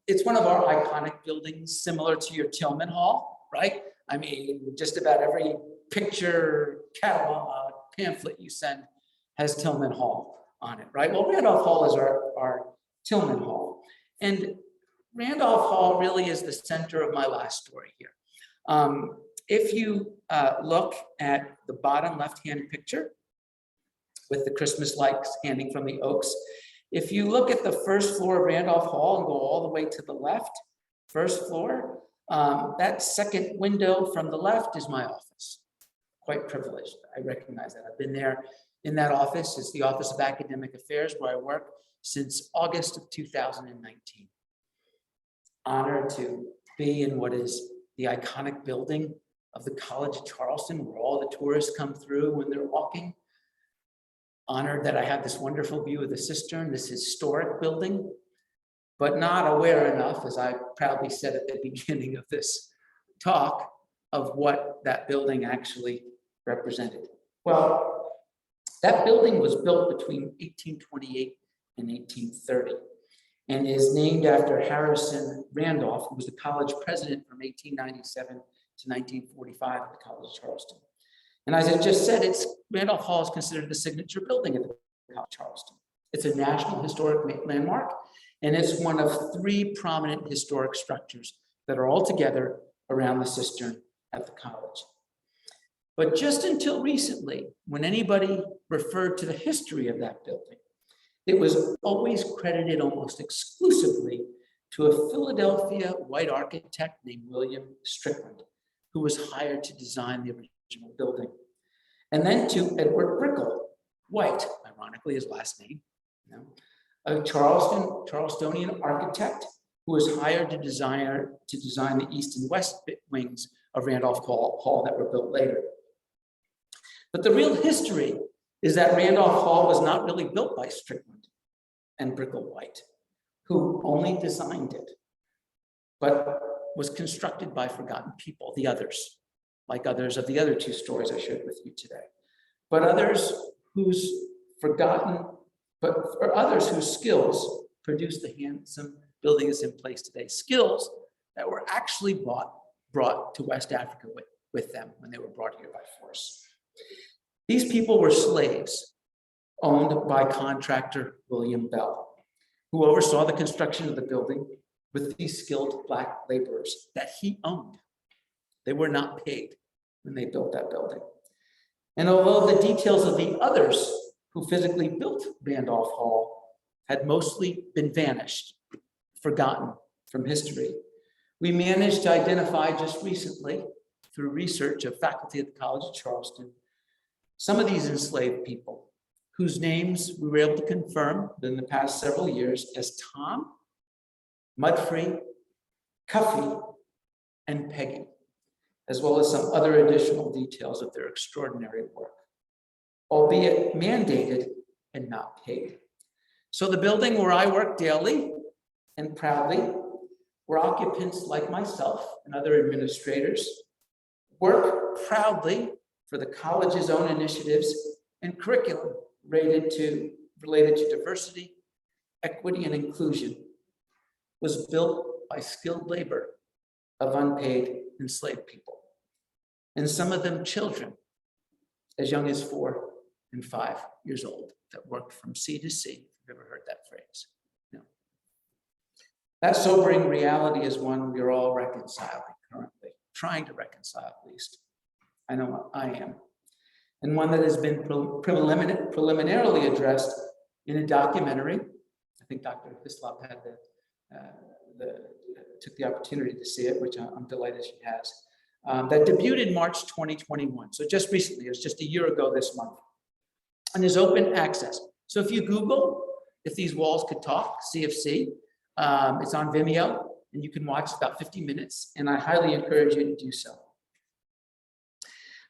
It's one of our iconic buildings, similar to your Tillman Hall, right? I mean, just about every picture, catalog, pamphlet you send has Tillman Hall on it, right? Well, Randolph Hall is our Tillman Hall. And Randolph Hall really is the center of my last story here. If you look at the bottom left-hand picture with the Christmas lights hanging from the oaks, if you look at the first floor of Randolph Hall and go all the way to the left, first floor, that second window from the left is my office. Quite privileged, I recognize that. I've been there in that office. It's the Office of Academic Affairs where I work since August of 2019. Honored to be in what is the iconic building of the College of Charleston, where all the tourists come through when they're walking. Honored that I have this wonderful view of the cistern, this historic building, but not aware enough, as I proudly said at the beginning of this talk, of what that building actually represented. Well, that building was built between 1828 and 1830 and is named after Harrison Randolph, who was the college president from 1897 to 1945 at the College of Charleston. And as I just said, Randolph Hall is considered the signature building at the College of Charleston. It's a National Historic Landmark, and it's one of 3 prominent historic structures that are all together around the cistern at the college. But just until recently, when anybody referred to the history of that building, it was always credited almost exclusively to a Philadelphia white architect named William Strickland, who was hired to design the original building. And then to Edward Brickell, white, ironically his last name, a Charlestonian architect who was hired to design the east and west wings of Randolph Hall that were built later. But the real history is that Randolph Hall was not really built by Strickland and Brickell White, who only designed it, but was constructed by forgotten people, the others, like others of the other two stories I shared with you today. But others whose skills produced the handsome building that's in place today, skills that were actually brought to West Africa with them when they were brought here by force. These people were slaves owned by contractor William Bell, who oversaw the construction of the building with these skilled Black laborers that he owned. They were not paid when they built that building. And although the details of the others who physically built Randolph Hall had mostly been vanished, forgotten from history, we managed to identify just recently, through research of faculty at the College of Charleston, some of these enslaved people whose names we were able to confirm in the past several years as Tom, Mudfree, Cuffy, and Peggy, as well as some other additional details of their extraordinary work, albeit mandated and not paid. So the building where I work daily and proudly, where occupants like myself and other administrators work proudly for the college's own initiatives and curriculum related to diversity, equity, and inclusion, was built by skilled labor of unpaid enslaved people, and some of them children as young as 4 and 5 years old that worked from sea to sea. You've ever heard that phrase? No. That sobering reality is one we're all reconciling currently, trying to reconcile at least. I know I am. And one that has been preliminarily addressed in a documentary. I think Dr. Hislop had took the opportunity to see it, which I'm delighted she has, that debuted in March 2021. So just recently, it was just a year ago this month, and is open access. So if you Google, If These Walls Could Talk, CFC, it's on Vimeo, and you can watch about 50 minutes, and I highly encourage you to do so.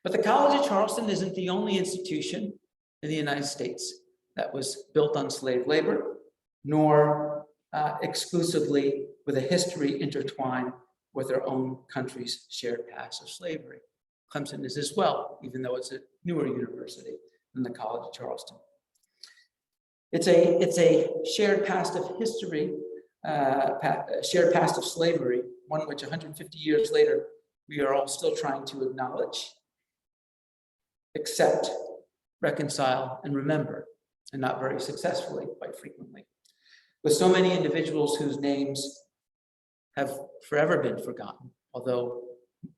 But the College of Charleston isn't the only institution in the United States that was built on slave labor, nor exclusively with a history intertwined with our own country's shared past of slavery. Clemson is as well, even though it's a newer university than the College of Charleston. It's a shared past of history, shared past of slavery, one which 150 years later, we are all still trying to acknowledge, accept, reconcile, and remember, and not very successfully, quite frequently. With so many individuals whose names have forever been forgotten, although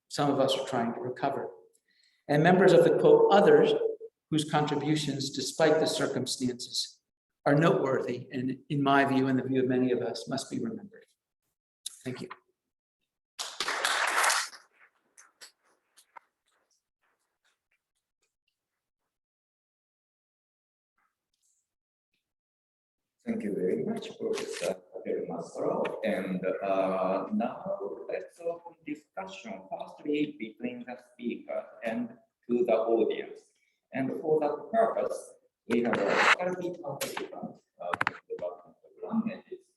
some of us are trying to recover, and members of the quote others whose contributions, despite the circumstances, are noteworthy and, in my view and the view of many of us, must be remembered. Thank you. Thank you very much, Professor Mastro. And now let's open discussion firstly between the speaker and to the audience. And for that purpose, we have a faculty participant of the development program, and it's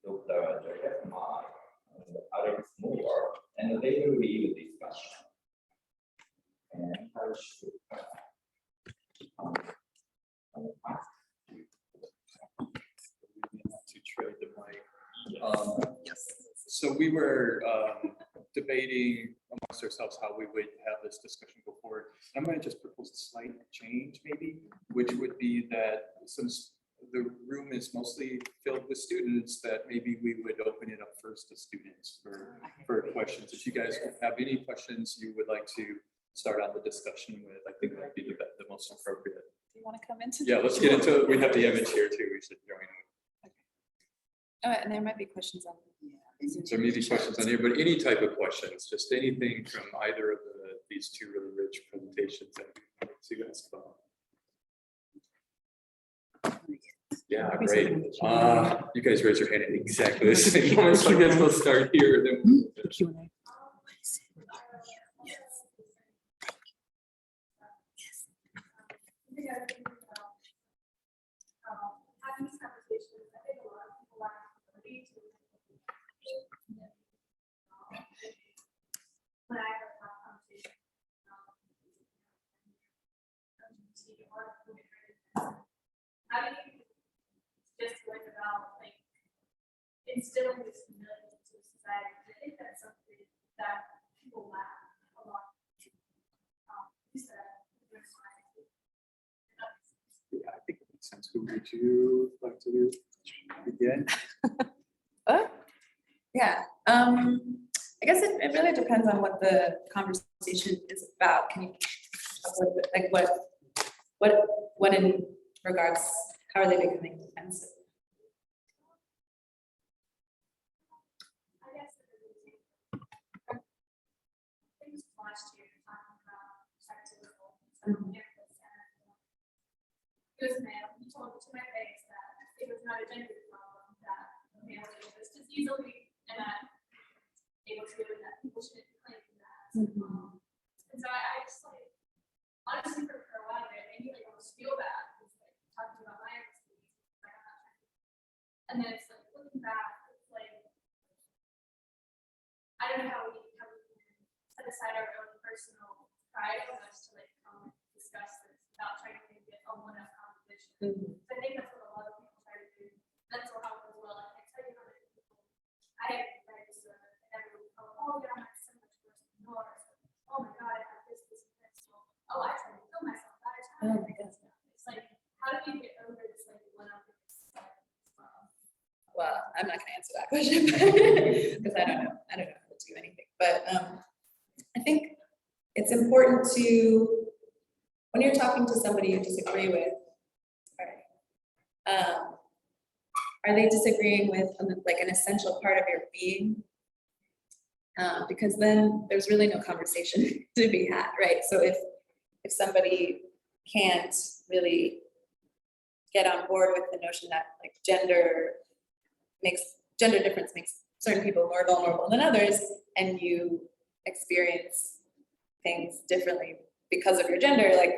Dr. Joseph Ma and Alex Moore, and they will lead the discussion. And I should to trade the mic. Yes. So we were debating amongst ourselves how we would have this discussion go forward. I'm going to just propose a slight change, maybe, which would be that since the room is mostly filled with students, that maybe we would open it up first to students for questions. If you guys have any questions you would like to start on the discussion with, I think that would be the most appropriate. Do you want to come into? Yeah, let's get into it. We have the image here too. We should go And there might be questions on. So maybe questions on here, but any type of questions, just anything from either of these two really rich presentations that we wanted to ask about. Yeah, great. You guys raise your hand at exactly the same moment, so I guess we'll start here. Then Q&A. Having these conversations, I think a lot of people lack the ability to when I have a conversation, how do you just like about like instilling this humility into society? I think that's something that people lack a lot. yeah, I think it makes sense. Who would you like to begin? Yeah, I guess it really depends on what the conversation is about. Can you talk a little bit, like what in regards, how are they becoming defensive? I guess things last year talking about sexual he was male. He told me to my face that it was not a gender problem, that male was just easily and able to do it, that people shouldn't claim that. And so I just like honestly for a while there, I made me like almost feel bad. It's like talking about my experience, like I'm not trying to. And then it's like looking back, it's like I don't know how we can set aside our own personal pride on us to like come and discuss this without trying to make it a one-up competition. So I think that's what a lot of people try to do. Mental health as well. I can't tell you how many people I have friends and everyone go, oh yeah, I'm so much worse than yours. Oh my god, I have this and this. Oh, I tried to kill myself that time. Oh my God. It's like, how do you get over this like one-up? Well, I'm not going to answer that question because I don't know how to do anything. But I think it's important to, when you're talking to somebody you disagree with, are they disagreeing with like an essential part of your being? Because then there's really no conversation to be had, right? So if somebody can't really get on board with the notion that like gender difference makes certain people more vulnerable than others, and you experience things differently because of your gender, like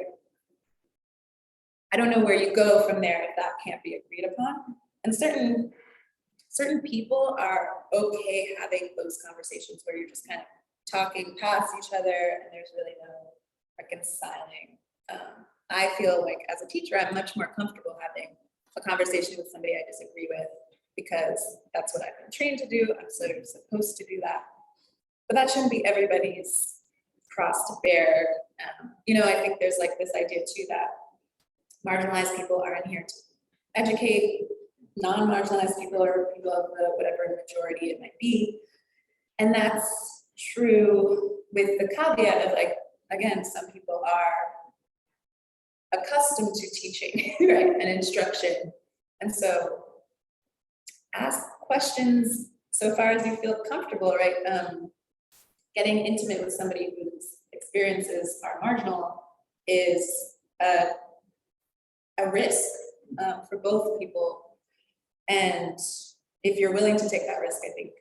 I don't know where you go from there if that can't be agreed upon. And certain people are okay having those conversations where you're just kind of talking past each other and there's really no reconciling. I feel like as a teacher, I'm much more comfortable having a conversation with somebody I disagree with because that's what I've been trained to do. I'm sort of supposed to do that. But that shouldn't be everybody's cross to bear. I think there's like this idea too that marginalized people are in here to educate non-marginalized people or people of the whatever majority it might be. And that's true with the caveat of like, again, some people are accustomed to teaching, right, and instruction. And so ask questions so far as you feel comfortable, right? Getting intimate with somebody whose experiences are marginal is a risk for both people. And if you're willing to take that risk, I think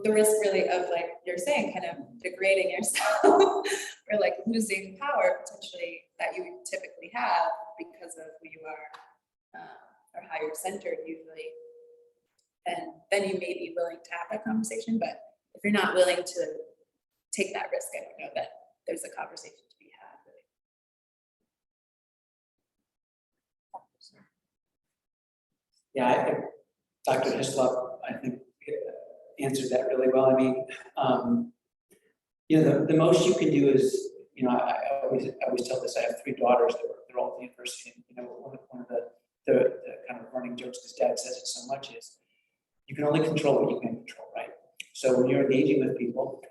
the risk really of like you're saying, kind of degrading yourself or like losing power potentially that you typically have because of who you are or how you're centered usually. And then you may be willing to have that conversation, but if you're not willing to take that risk, I don't know that there's a conversation to be had. Really. Yeah, I think Dr. Hislop, I think, answered that really well. I mean, the most you can do is, I always tell this. I have 3 daughters. They're all at the university. And, one of the kind of running jokes, because Dad says it so much, is you can only control what you can control, right? So when you're engaging with people,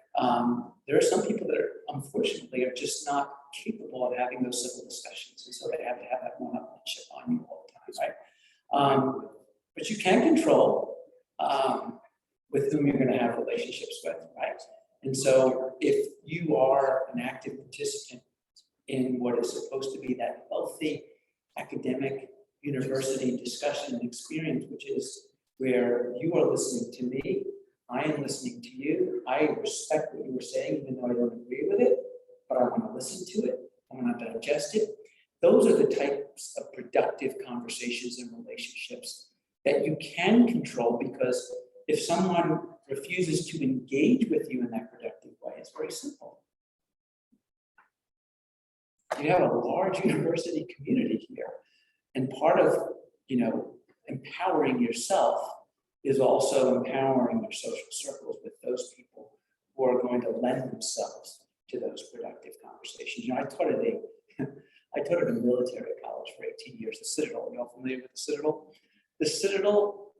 there are some people that unfortunately are just not capable of having those civil discussions, and so they have to have that one-upmanship on you all the time, right? But you can control with whom you're going to have relationships with, right? And so if you are an active participant in what is supposed to be that healthy academic university discussion and experience, which is where you are listening to me, I am listening to you, I respect what you were saying, even though I don't agree with it, but I want to listen to it, I want to digest it. Those are the types of productive conversations and relationships that you can control, because if someone refuses to engage with you in that productive way, it's very simple. You have a large university community here, and part of, empowering yourself is also empowering your social circles with those people who are going to lend themselves to those productive conversations. I taught at a military college for 18 years, the Citadel. You all familiar with the Citadel? The Citadel,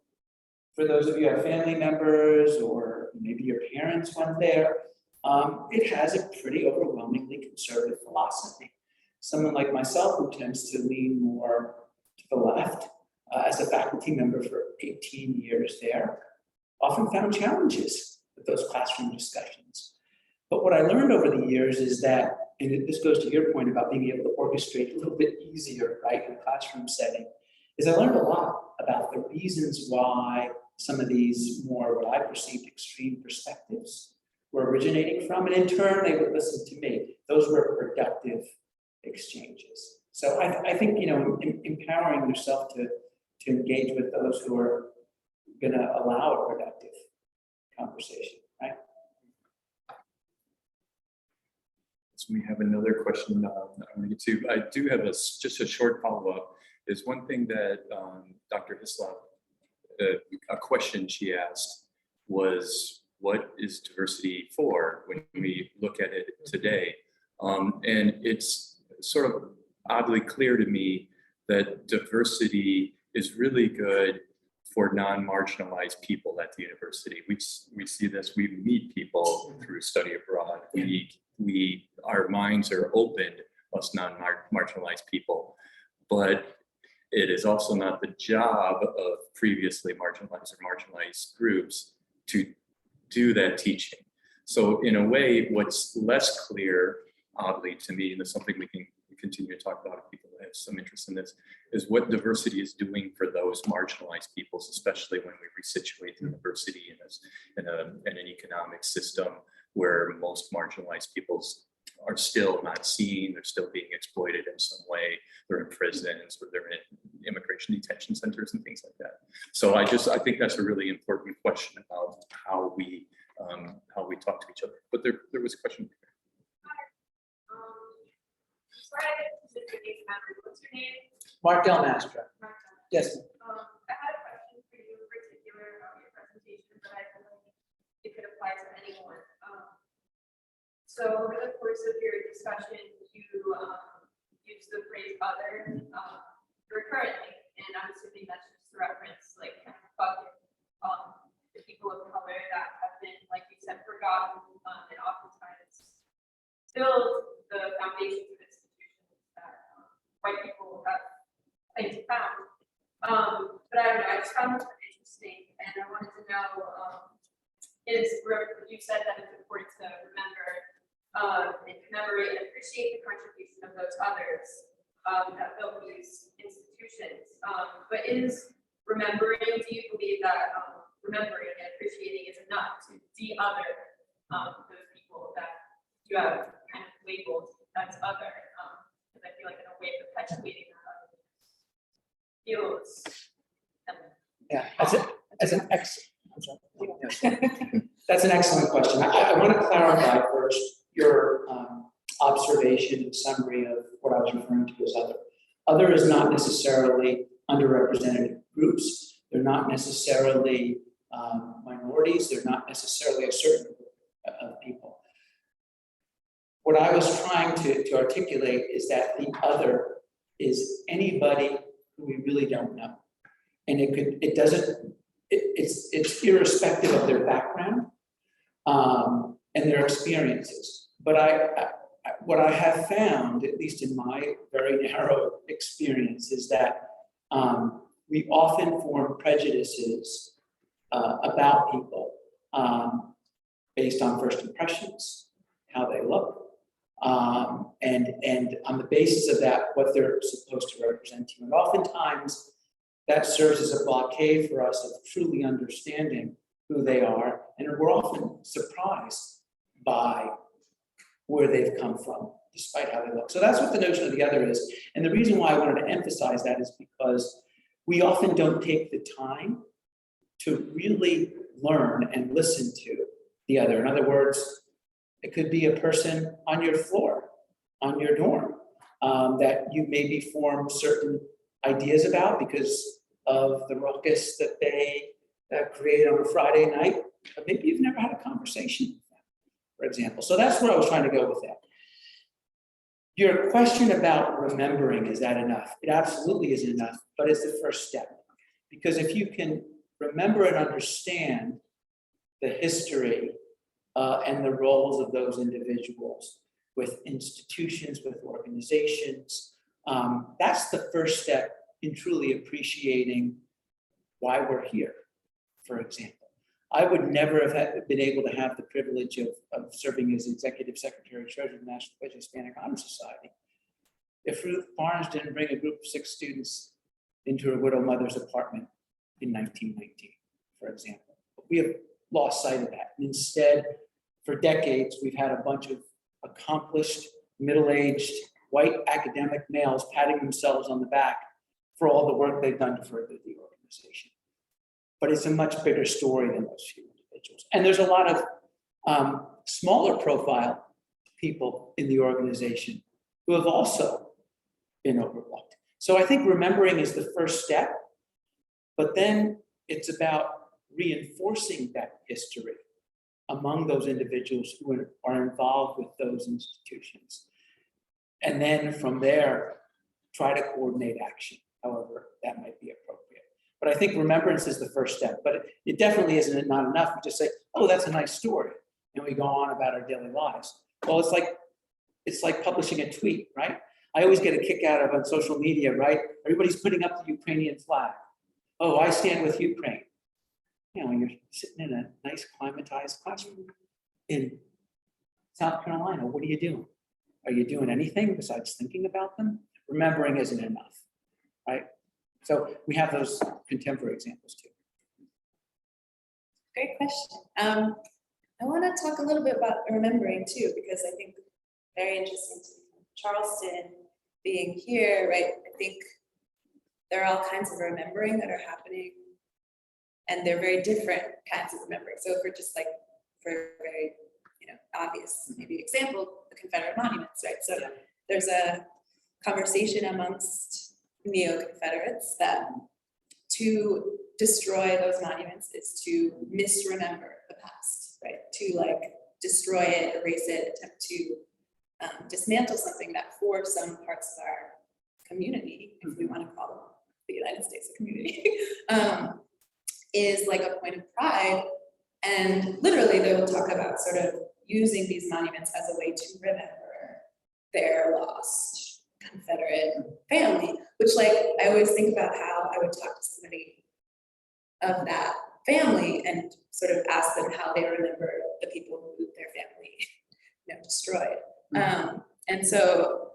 for those of you who have family members or maybe your parents went there, it has a pretty overwhelmingly conservative philosophy. Someone like myself, who tends to lean more to the left, as a faculty member for 18 years there, often found challenges with those classroom discussions. But what I learned over the years is that, and this goes to your point about being able to orchestrate a little bit easier, right, in a classroom setting, is I learned a lot about the reasons why some of these more, what I perceived, extreme perspectives were originating from, and in turn, they would listen to me. Those were productive exchanges. So I think, empowering yourself to engage with those who are going to allow a productive conversation, right? So we have another question I'm going to get to. I do have just a short follow-up. Is one thing that Dr. Hislop, a question she asked was, what is diversity for when we look at it today? And it's sort of oddly clear to me that diversity is really good for non-marginalized people at the university. We see this, we meet people through study abroad. Our minds are opened, us non-marginalized people, but it is also not the job of previously marginalized or marginalized groups to do that teaching. So in a way, what's less clear, oddly to me, and it's something we can continue to talk about if people have some interest in this, is what diversity is doing for those marginalized peoples, especially when we resituate the university in an economic system where most marginalized peoples are still not seen, they're still being exploited in some way, they're in prisons or they're in immigration detention centers and things like that. So I think that's a really important question about how we talk to each other. But there was a question. What's your name? Mark Del Mastro. Yes. I had a question for you in particular about your presentation, but I feel like it could apply to anyone. So over the course of your discussion, you used the phrase other recurrently, and I'm assuming that's just a reference, like kind of bucket the people of color that have been, like you said, forgotten, and oftentimes build the foundations of institutions that white people have claimed to found. But I don't know, I just found this really interesting, and I wanted to know, you said that it's important to remember and commemorate and appreciate the contribution of those others that built these institutions. But is remembering, do you believe that remembering and appreciating is enough to de-other those people that you have kind of labeled as other? Because I feel like in a way perpetuating that other feels. Yeah, that's an excellent question. I want to clarify first your observation and summary of what I was referring to as other. Other is not necessarily underrepresented groups. They're not necessarily minorities. They're not necessarily a certain group of people. What I was trying to articulate is that the other is anybody who we really don't know. And it's irrespective of their background and their experiences. But what I have found, at least in my very narrow experience, is that we often form prejudices about people based on first impressions, how they look, and on the basis of that, what they're supposed to represent to you. And oftentimes, that serves as a blockade for us of truly understanding who they are, and we're often surprised by where they've come from, despite how they look. So that's what the notion of the other is. And the reason why I wanted to emphasize that is because we often don't take the time to really learn and listen to the other. In other words, it could be a person on your floor, on your dorm, that you maybe form certain ideas about because of the ruckus that they create on a Friday night, but maybe you've never had a conversation with them, for example. So that's where I was trying to go with that. Your question about remembering, is that enough? It absolutely isn't enough, but it's the first step. Because if you can remember and understand the history and the roles of those individuals with institutions, with organizations, that's the first step in truly appreciating why we're here, for example. I would never have been able to have the privilege of serving as Executive Secretary Treasurer of the National Hispanic Honor Society if Ruth Barnes didn't bring a group of 6 students into her widow mother's apartment in 1919, for example. We have lost sight of that. And instead, for decades, we've had a bunch of accomplished, middle-aged, white academic males patting themselves on the back for all the work they've done to further the organization. But it's a much bigger story than those few individuals. And there's a lot of smaller profile people in the organization who have also been overlooked. So I think remembering is the first step, but then it's about reinforcing that history among those individuals who are involved with those institutions. And then from there, try to coordinate action, however that might be appropriate. But I think remembrance is the first step, but it definitely isn't not enough. We just say, oh, that's a nice story. And we go on about our daily lives. Well, it's like publishing a tweet, right? I always get a kick out of on social media, right? Everybody's putting up the Ukrainian flag. Oh, I stand with Ukraine. You know, you're sitting in a nice climatized classroom in South Carolina. What are you doing? Are you doing anything besides thinking about them? Remembering isn't enough, right? So we have those contemporary examples too. Great question. I want to talk a little bit about remembering too, because I think very interesting to Charleston being here, right? I think there are all kinds of remembering that are happening, and they're very different kinds of remembering. So for just like, for very, obvious maybe example, the Confederate monuments, right? So there's a conversation amongst neo-Confederates that to destroy those monuments is to misremember the past, right? To like destroy it, erase it, attempt to dismantle something that for some parts of our community, if we want to call them the United States a community, is like a point of pride. And literally they will talk about sort of using these monuments as a way to remember their lost Confederate family, which like I always think about how I would talk to somebody of that family and sort of ask them how they remember the people who their family destroyed. And so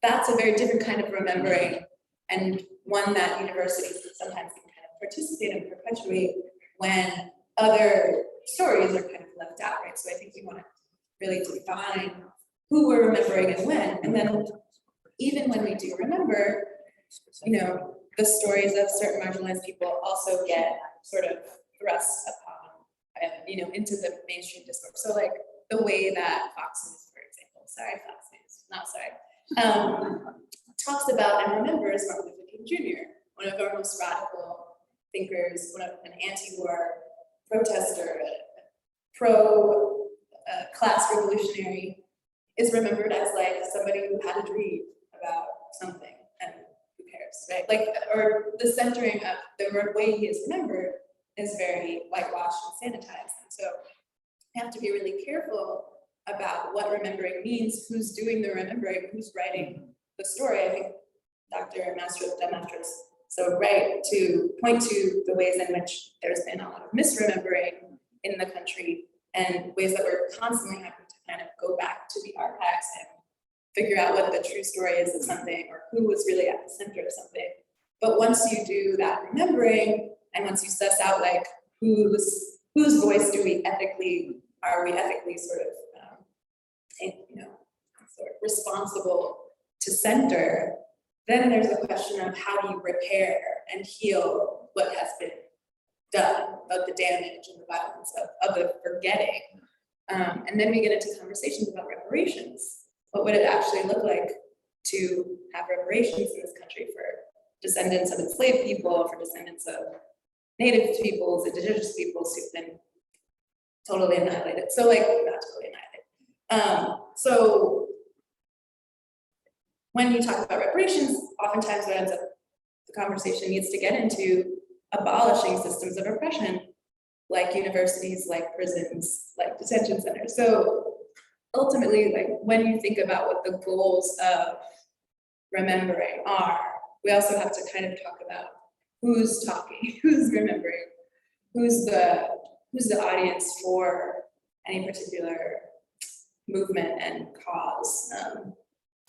that's a very different kind of remembering, and one that universities sometimes can kind of participate and perpetuate when other stories are kind of left out, right? So I think we want to really define who we're remembering and when, and then even when we do remember, the stories of certain marginalized people also get sort of thrust upon, into the mainstream discourse. So like the way that Fox News, for example, Fox News, not talks about and remembers Martin Luther King Jr., one of our most radical thinkers, an anti-war protester, pro-class revolutionary, is remembered as like somebody who had a dream about something, and who cares, right? Like, or the centering of the way he is remembered is very whitewashed and sanitized. And so we have to be really careful about what remembering means, who's doing the remembering, who's writing the story. I think Dr. Mastro So, right, to point to the ways in which there's been a lot of misremembering in the country and ways that we're constantly having to kind of go back to the archives and figure out what the true story is of something or who was really at the center of something. But once you do that remembering, and once you suss out like whose voice are we ethically sort of, sort of responsible to center, then there's a question of how do you repair and heal what has been done, of the damage and the violence of the forgetting. And then we get into conversations about reparations. What would it actually look like to have reparations in this country for descendants of enslaved people, for descendants of Native peoples, indigenous peoples who've been totally annihilated. So like, not totally annihilated. So when you talk about reparations, oftentimes what ends up the conversation needs to get into abolishing systems of oppression, like universities, like prisons, like detention centers. So ultimately, like when you think about what the goals of remembering are, we also have to kind of talk about who's talking, who's remembering, who's the audience for any particular movement and cause.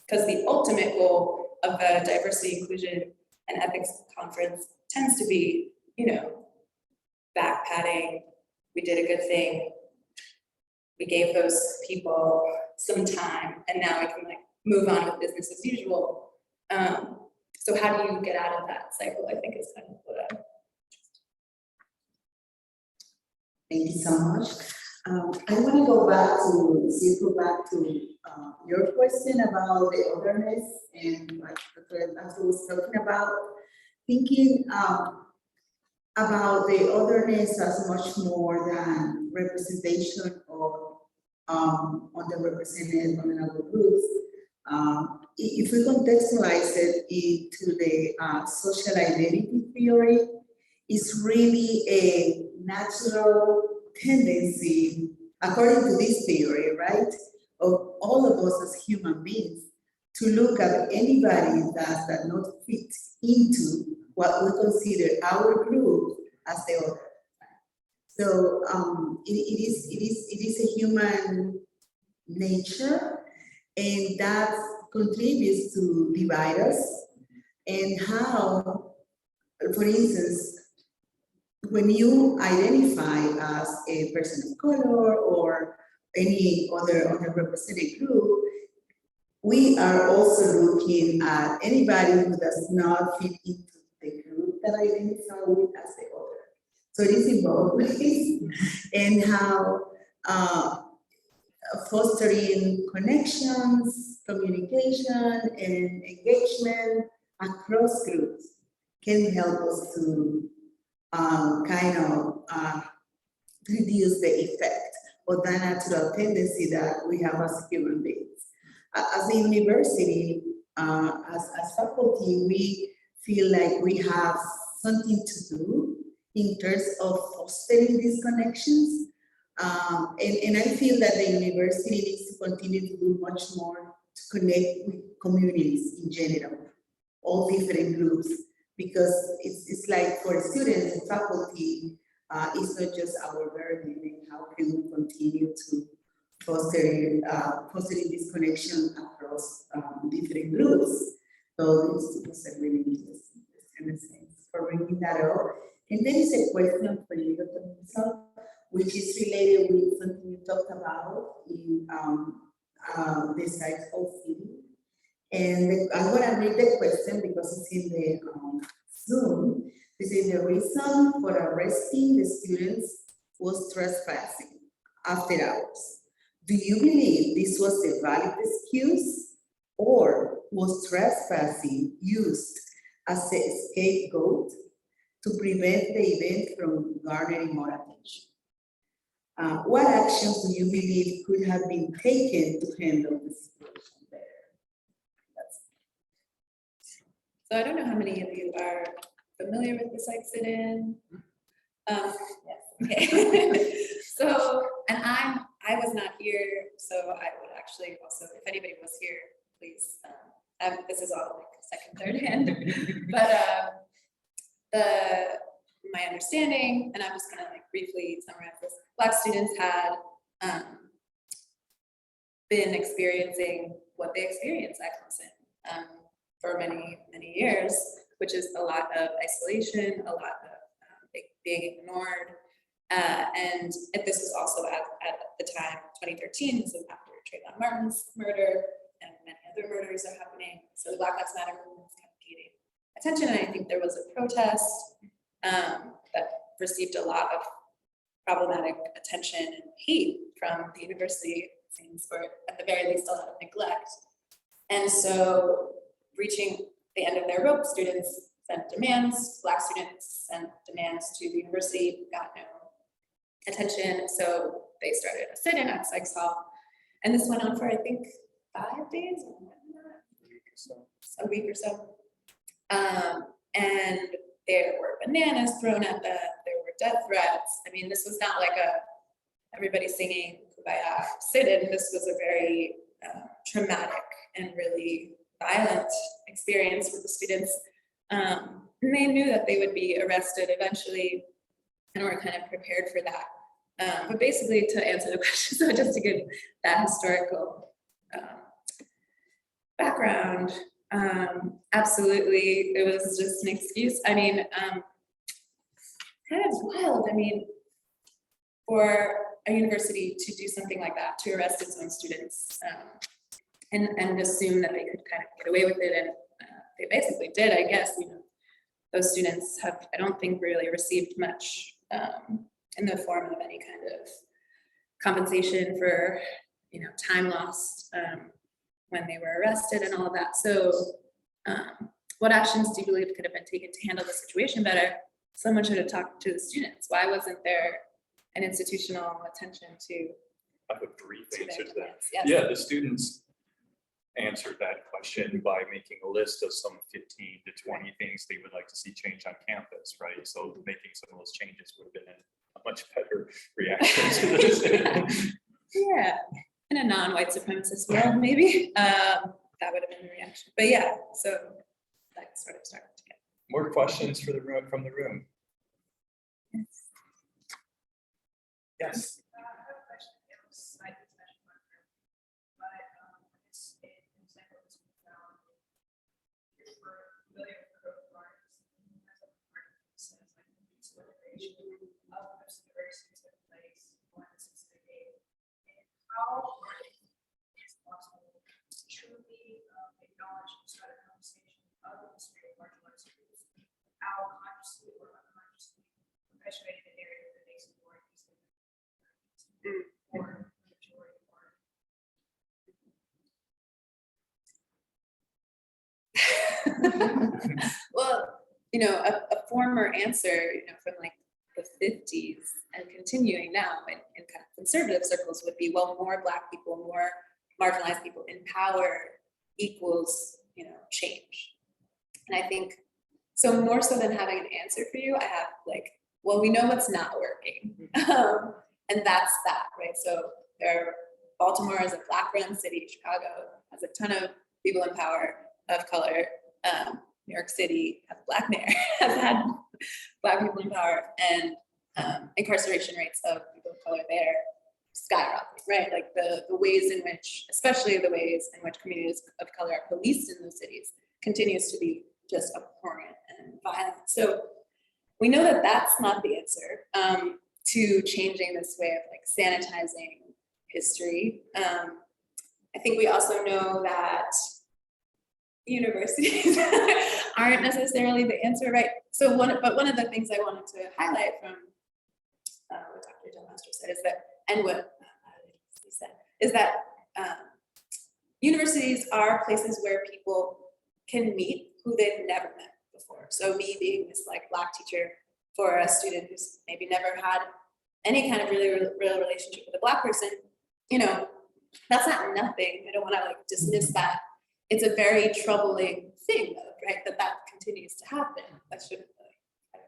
Because the ultimate goal of the diversity, inclusion, and ethics conference tends to be, back patting. We did a good thing. We gave those people some time, and now we can like move on with business as usual. So how do you get out of that cycle? I think is kind of what I'm. Thank you so much. I want to circle back to your question about the otherness and what Mastro was talking about, thinking about the otherness as much more than representation of underrepresented vulnerable groups. If we contextualize it into the social identity theory, it's really a natural tendency, according to this theory, right, of all of us as human beings, to look at anybody that does not fit into what we consider our group as the other. So it is a human nature, and that contributes to divide us. And how, for instance, when you identify as a person of color or any other underrepresented group, we are also looking at anybody who does not fit into the group that identify with as the other. So it is involved with this, and how fostering connections, communication, and engagement across groups can help us to reduce the effect of that natural tendency that we have as human beings. As a university, as faculty, we feel like we have something to do in terms of fostering these connections. And I feel that the university needs to continue to do much more to connect with communities in general, all different groups, because it's like for students and faculty, it's not just our burden, and how can we continue to fostering this connection across different groups. So it was a really interesting sense for bringing that up. And then is a question for you, Dr. Hislop, which is related with something you talked about in the site of city. And I'm going to read the question because it's in the Zoom. This is the reason for arresting the students was trespassing after hours. Do you believe this was a valid excuse, or was trespassing used as a scapegoat to prevent the event from garnering more attention? What actions do you believe could have been taken to handle the situation better? So I don't know how many of you are familiar with the site sit-in. Yes, okay. So, and I was not here, so I would actually also, if anybody was here, please, this is all like second, third hand. But my understanding, and I'm just gonna like briefly summarize this, Black students had been experiencing what they experienced at Clemson for many, many years, which is a lot of isolation, a lot of being ignored. And this was also at the time, 2013, so after Trayvon Martin's murder and many other murders are happening. So the Black Lives Matter movement is kind of gaining attention. And I think there was a protest that received a lot of problematic attention and hate from the university, it seems, for at the very least a lot of neglect. And so reaching the end of their rope, students sent demands, Black students sent demands to the university, got no attention. So they started a sit-in at Sykes Hall. And this went on for, I think, 5 days, or more than that, a week or so. And there were bananas thrown at them, there were death threats. I mean, this was not like everybody singing Kumbaya sit-in. This was a very traumatic and really violent experience with the students. And they knew that they would be arrested eventually and were kind of prepared for that. But basically, to answer the question, so just to give that historical background, absolutely, it was just an excuse. I mean, kind of wild. I mean, for a university to do something like that, to arrest its own students, and assume that they could kind of get away with it, and they basically did, I guess. You know, those students have, I don't think, really received much in the form of any kind of compensation for, you know, time lost when they were arrested and all of that. So what actions do you believe could have been taken to handle the situation better? Someone should have talked to the students. Why wasn't there an institutional attention to? I have a brief answer to that. Yes. Yeah, the students answered that question by making a list of some 15 to 20 things they would like to see change on campus, right? So making some of those changes would have been a much better reaction to this. Yeah, in a non-white supremacist world, maybe, that would have been the reaction. But yeah, so that sort of started to get. More questions for the room, from the room? Yes. I have a question. It was slightly special, but it's an example that's been found. If we're familiar with the coronavirus, as a part of it says, like, it's limitation of those diversities in place, one since the game. And how is possible to truly acknowledge and start a conversation of the history of marginalized groups, how consciously or unconsciously perpetuating the narrative that makes it more easy or majority or Well, you know, a former answer, you know, from like the 50s and continuing now in kind of conservative circles would be, well, more Black people, more marginalized people in power equals, you know, change. And I think, so more so than having an answer for you, I have like, well, we know what's not working. And that's that, right? So Baltimore is a Black-run city. Chicago has a ton of people in power of color. New York City has a Black mayor, has had Black people in power, and incarceration rates of people of color there skyrocket, right? Like the ways in which, especially the ways in which communities of color are policed in those cities continues to be just abhorrent and violent. So we know that that's not the answer to changing this way of like sanitizing history. I think we also know that universities aren't necessarily the answer, right? So one of the things I wanted to highlight from what Dr. Mastro said is that, and what he said, is that universities are places where people can meet who they've never met before. So me being this like Black teacher for a student who's maybe never had any kind of really real relationship with a Black person, you know, that's not nothing. I don't want to like dismiss that. It's a very troubling thing, though, right? That continues to happen. That shouldn't really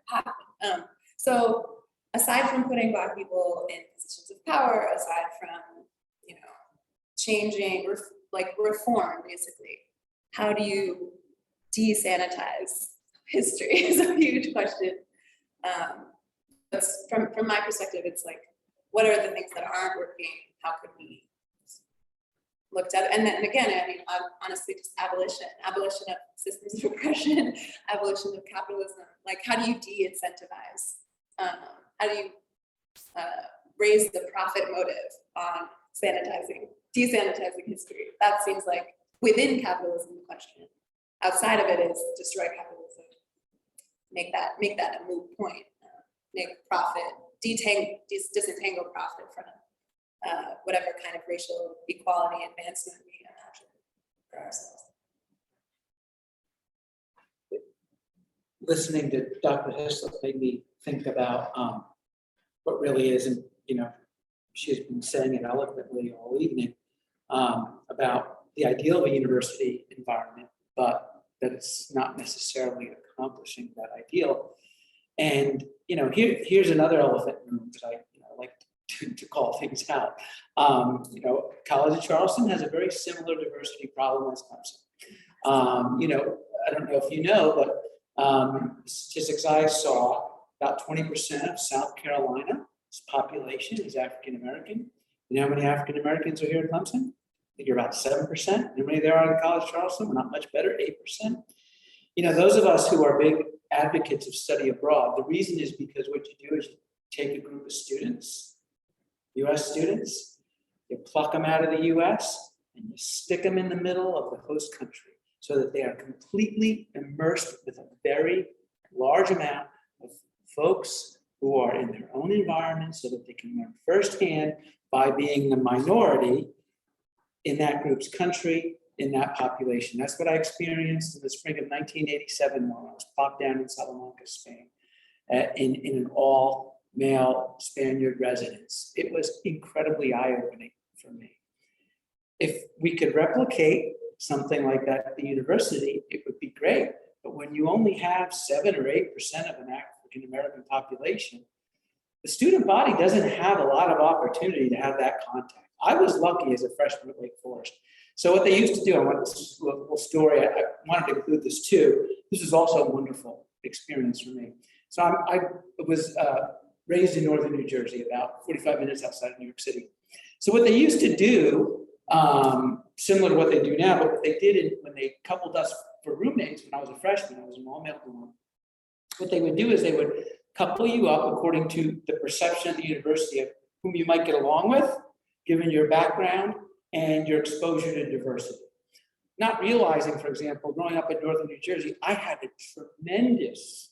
happen. So aside from putting Black people in positions of power, aside from, you know, changing, like reform, basically, how do you desanitize history is a huge question. That's from my perspective, it's like, what are the things that aren't working? How could we looked at it? And then again, I mean, honestly, just abolition of systems of oppression, abolition of capitalism. Like, how do you de-incentivize? How do you raise the profit motive on desanitizing history? That seems like within capitalism the question. Outside of it is destroy capitalism, make that a moot point, make profit, disentangle profit from whatever kind of racial equality advancement we imagine for ourselves. Listening to Dr. Hislop made me think about what really is, and she's been saying it eloquently all evening about the ideal of a university environment, but that it's not necessarily accomplishing that ideal. And here's another elephant in the room, because I like to call things out. College of Charleston has a very similar diversity problem as Clemson. I don't know if you know, but statistics I saw, about 20% of South Carolina's population is African American. You know how many African Americans are here at Clemson? I think you're about 7%. How many there are in College of Charleston? We're not much better, 8%. Those of us who are big advocates of study abroad, the reason is because what you do is you take a group of students, US students, you pluck them out of the US and you stick them in the middle of the host country so that they are completely immersed with a very large amount of folks who are in their own environment so that they can learn firsthand by being the minority in that group's country, in that population. That's what I experienced in the spring of 1987 when I was plopped down in Salamanca, Spain, in an all-male Spaniard residence. It was incredibly eye-opening for me. If we could replicate something like that at the university, it would be great. But when you only have 7 or 8% of an African-American population, the student body doesn't have a lot of opportunity to have that contact. I was lucky as a freshman at Wake Forest. So what they used to do, I want this little story, I wanted to include this too. This is also a wonderful experience for me. So I was raised in northern New Jersey, about 45 minutes outside of New York City. So what they used to do, similar to what they do now, but what they did when they coupled us for roommates when I was a freshman, I was an all-male dorm. What they would do is they would couple you up according to the perception of the university of whom you might get along with, given your background and your exposure to diversity. Not realizing, for example, growing up in northern New Jersey, I had a tremendous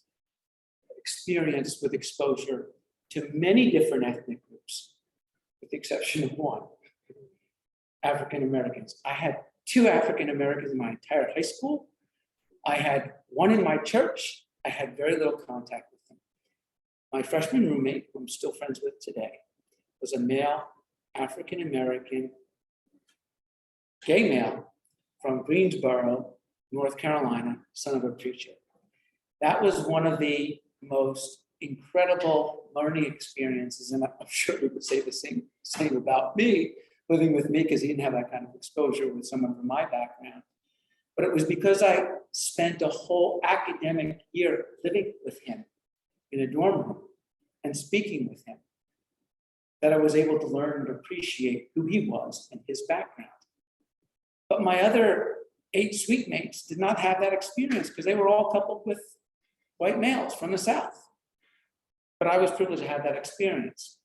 experience with exposure to many different ethnic groups, with the exception of one, African Americans. I had 2 African Americans in my entire high school. I had 1 in my church. I had very little contact with them. My freshman roommate, who I'm still friends with today, was a male African American gay male from Greensboro, North Carolina, son of a preacher. That was one of the most incredible learning experiences, and I'm sure we would say the same about me, living with me, because he didn't have that kind of exposure with someone from my background. But it was because I spent a whole academic year living with him in a dorm room and speaking with him that I was able to learn and appreciate who he was and his background. But my other 8 suite mates did not have that experience because they were all coupled with white males from the South. But I was privileged to have that experience.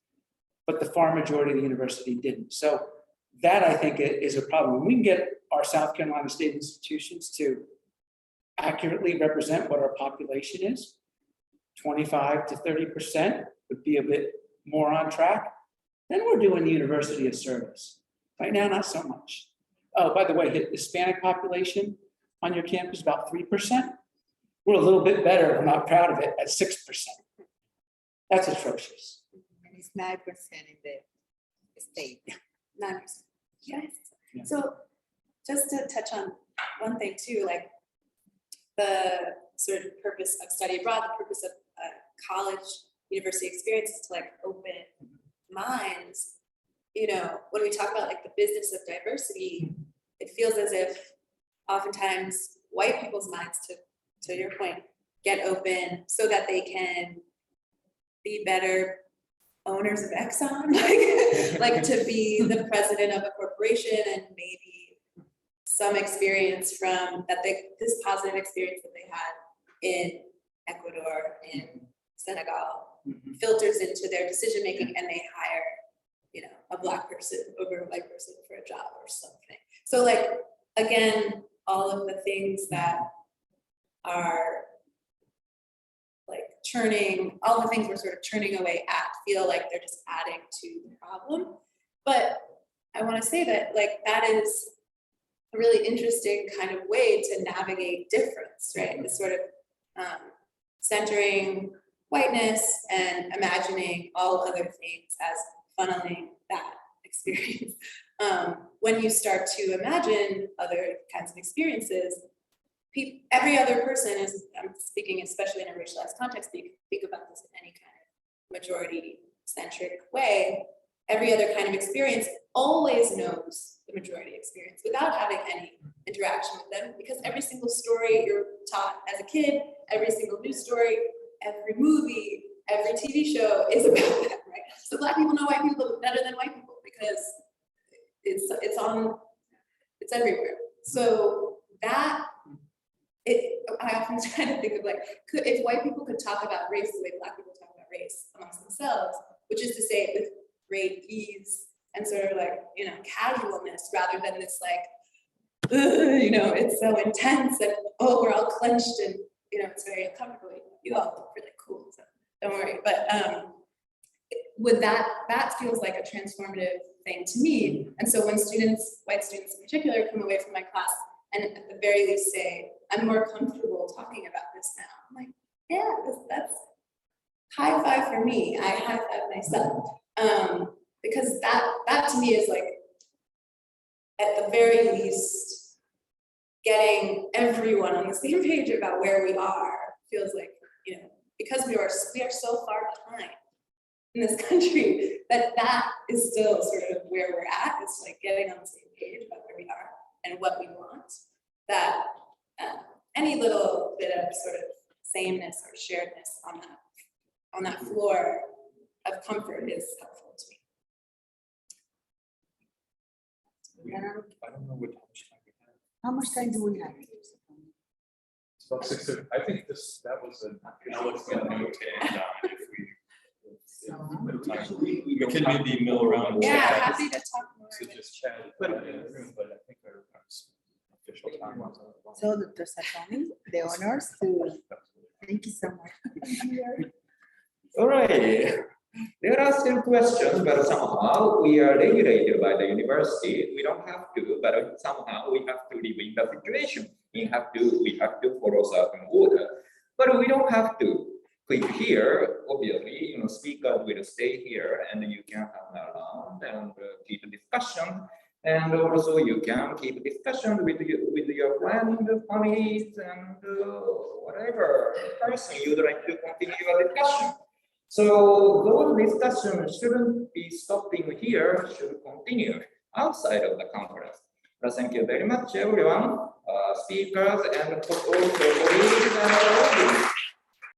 But the far majority of the university didn't. So that, I think, is a problem. When we can get our South Carolina state institutions to accurately represent what our population is, 25 to 30% would be a bit more on track, then we're doing the university a service. Right now, not so much. Oh, by the way, the Hispanic population on your campus is about 3%. We're a little bit better, I'm not proud of it, at 6%. That's atrocious. And it's 9% in the state. 9%. Yes. Yeah. So just to touch on one thing too, like the sort of purpose of study abroad, the purpose of college, university experience is to like open minds. When we talk about like the business of diversity, it feels as if oftentimes white people's minds, to your point, get open so that they can be better owners of Exxon, like to be the president of a corporation, and maybe some experience from that this positive experience that they had in Ecuador, in Senegal, filters into their decision making, and they hire, you know, a Black person over a white person for a job or something. So like, again, all of the things that are like churning, all the things we're sort of churning away at feel like they're just adding to the problem. But I want to say that like that is a really interesting kind of way to navigate difference, right? This sort of centering whiteness and imagining all other things as funneling that experience. When you start to imagine other kinds of experiences, every other person is, I'm speaking especially in a racialized context, but you can think about this in any kind of majority-centric way, every other kind of experience always knows the majority experience without having any interaction with them, because every single story you're taught as a kid, every single news story, every movie, every TV show is about that, right? So Black people know white people better than white people because it's everywhere. So that, I often try to think of like, if white people could talk about race the way Black people talk about race amongst themselves, which is to say with great ease and sort of like, you know, casualness, rather than this like, you know, it's so intense and oh, we're all clenched and, you know, it's very uncomfortable. You all look really cool, so don't worry. But with that feels like a transformative thing to me. And so when students, white students in particular, come away from my class and at the very least say, I'm more comfortable talking about this now. I'm like, yeah, that's high five for me. I high five myself. Because that to me is like, at the very least, getting everyone on the same page about where we are feels like, you know, because we are so far behind in this country, that is still sort of where we're at. It's like getting on the same page about where we are and what we want, that any little bit of sort of sameness or sharedness on that floor of comfort is helpful to me. I don't know what much time we have. How much time do we have? It's about 6:30. I think that was an. I was gonna note it if Usually we can maybe mill around. and Yeah, chat. happy to talk more. So just chat in the room, but I think our official time was. So Dr. Satoni, the honors to, thank you so much. All right. There are still questions, but somehow we are regulated by the university. We don't have to, but somehow we have to live in the situation. We have to follow certain order, but we don't have to. Click here, obviously, you know, speakers will stay here, and you can hang around and keep discussion. And also, you can keep discussion with your friends, families, and whatever person you'd like to continue your discussion. So those discussions shouldn't be stopping here, should continue outside of the conference. But thank you very much, everyone, speakers and also colleagues and audience.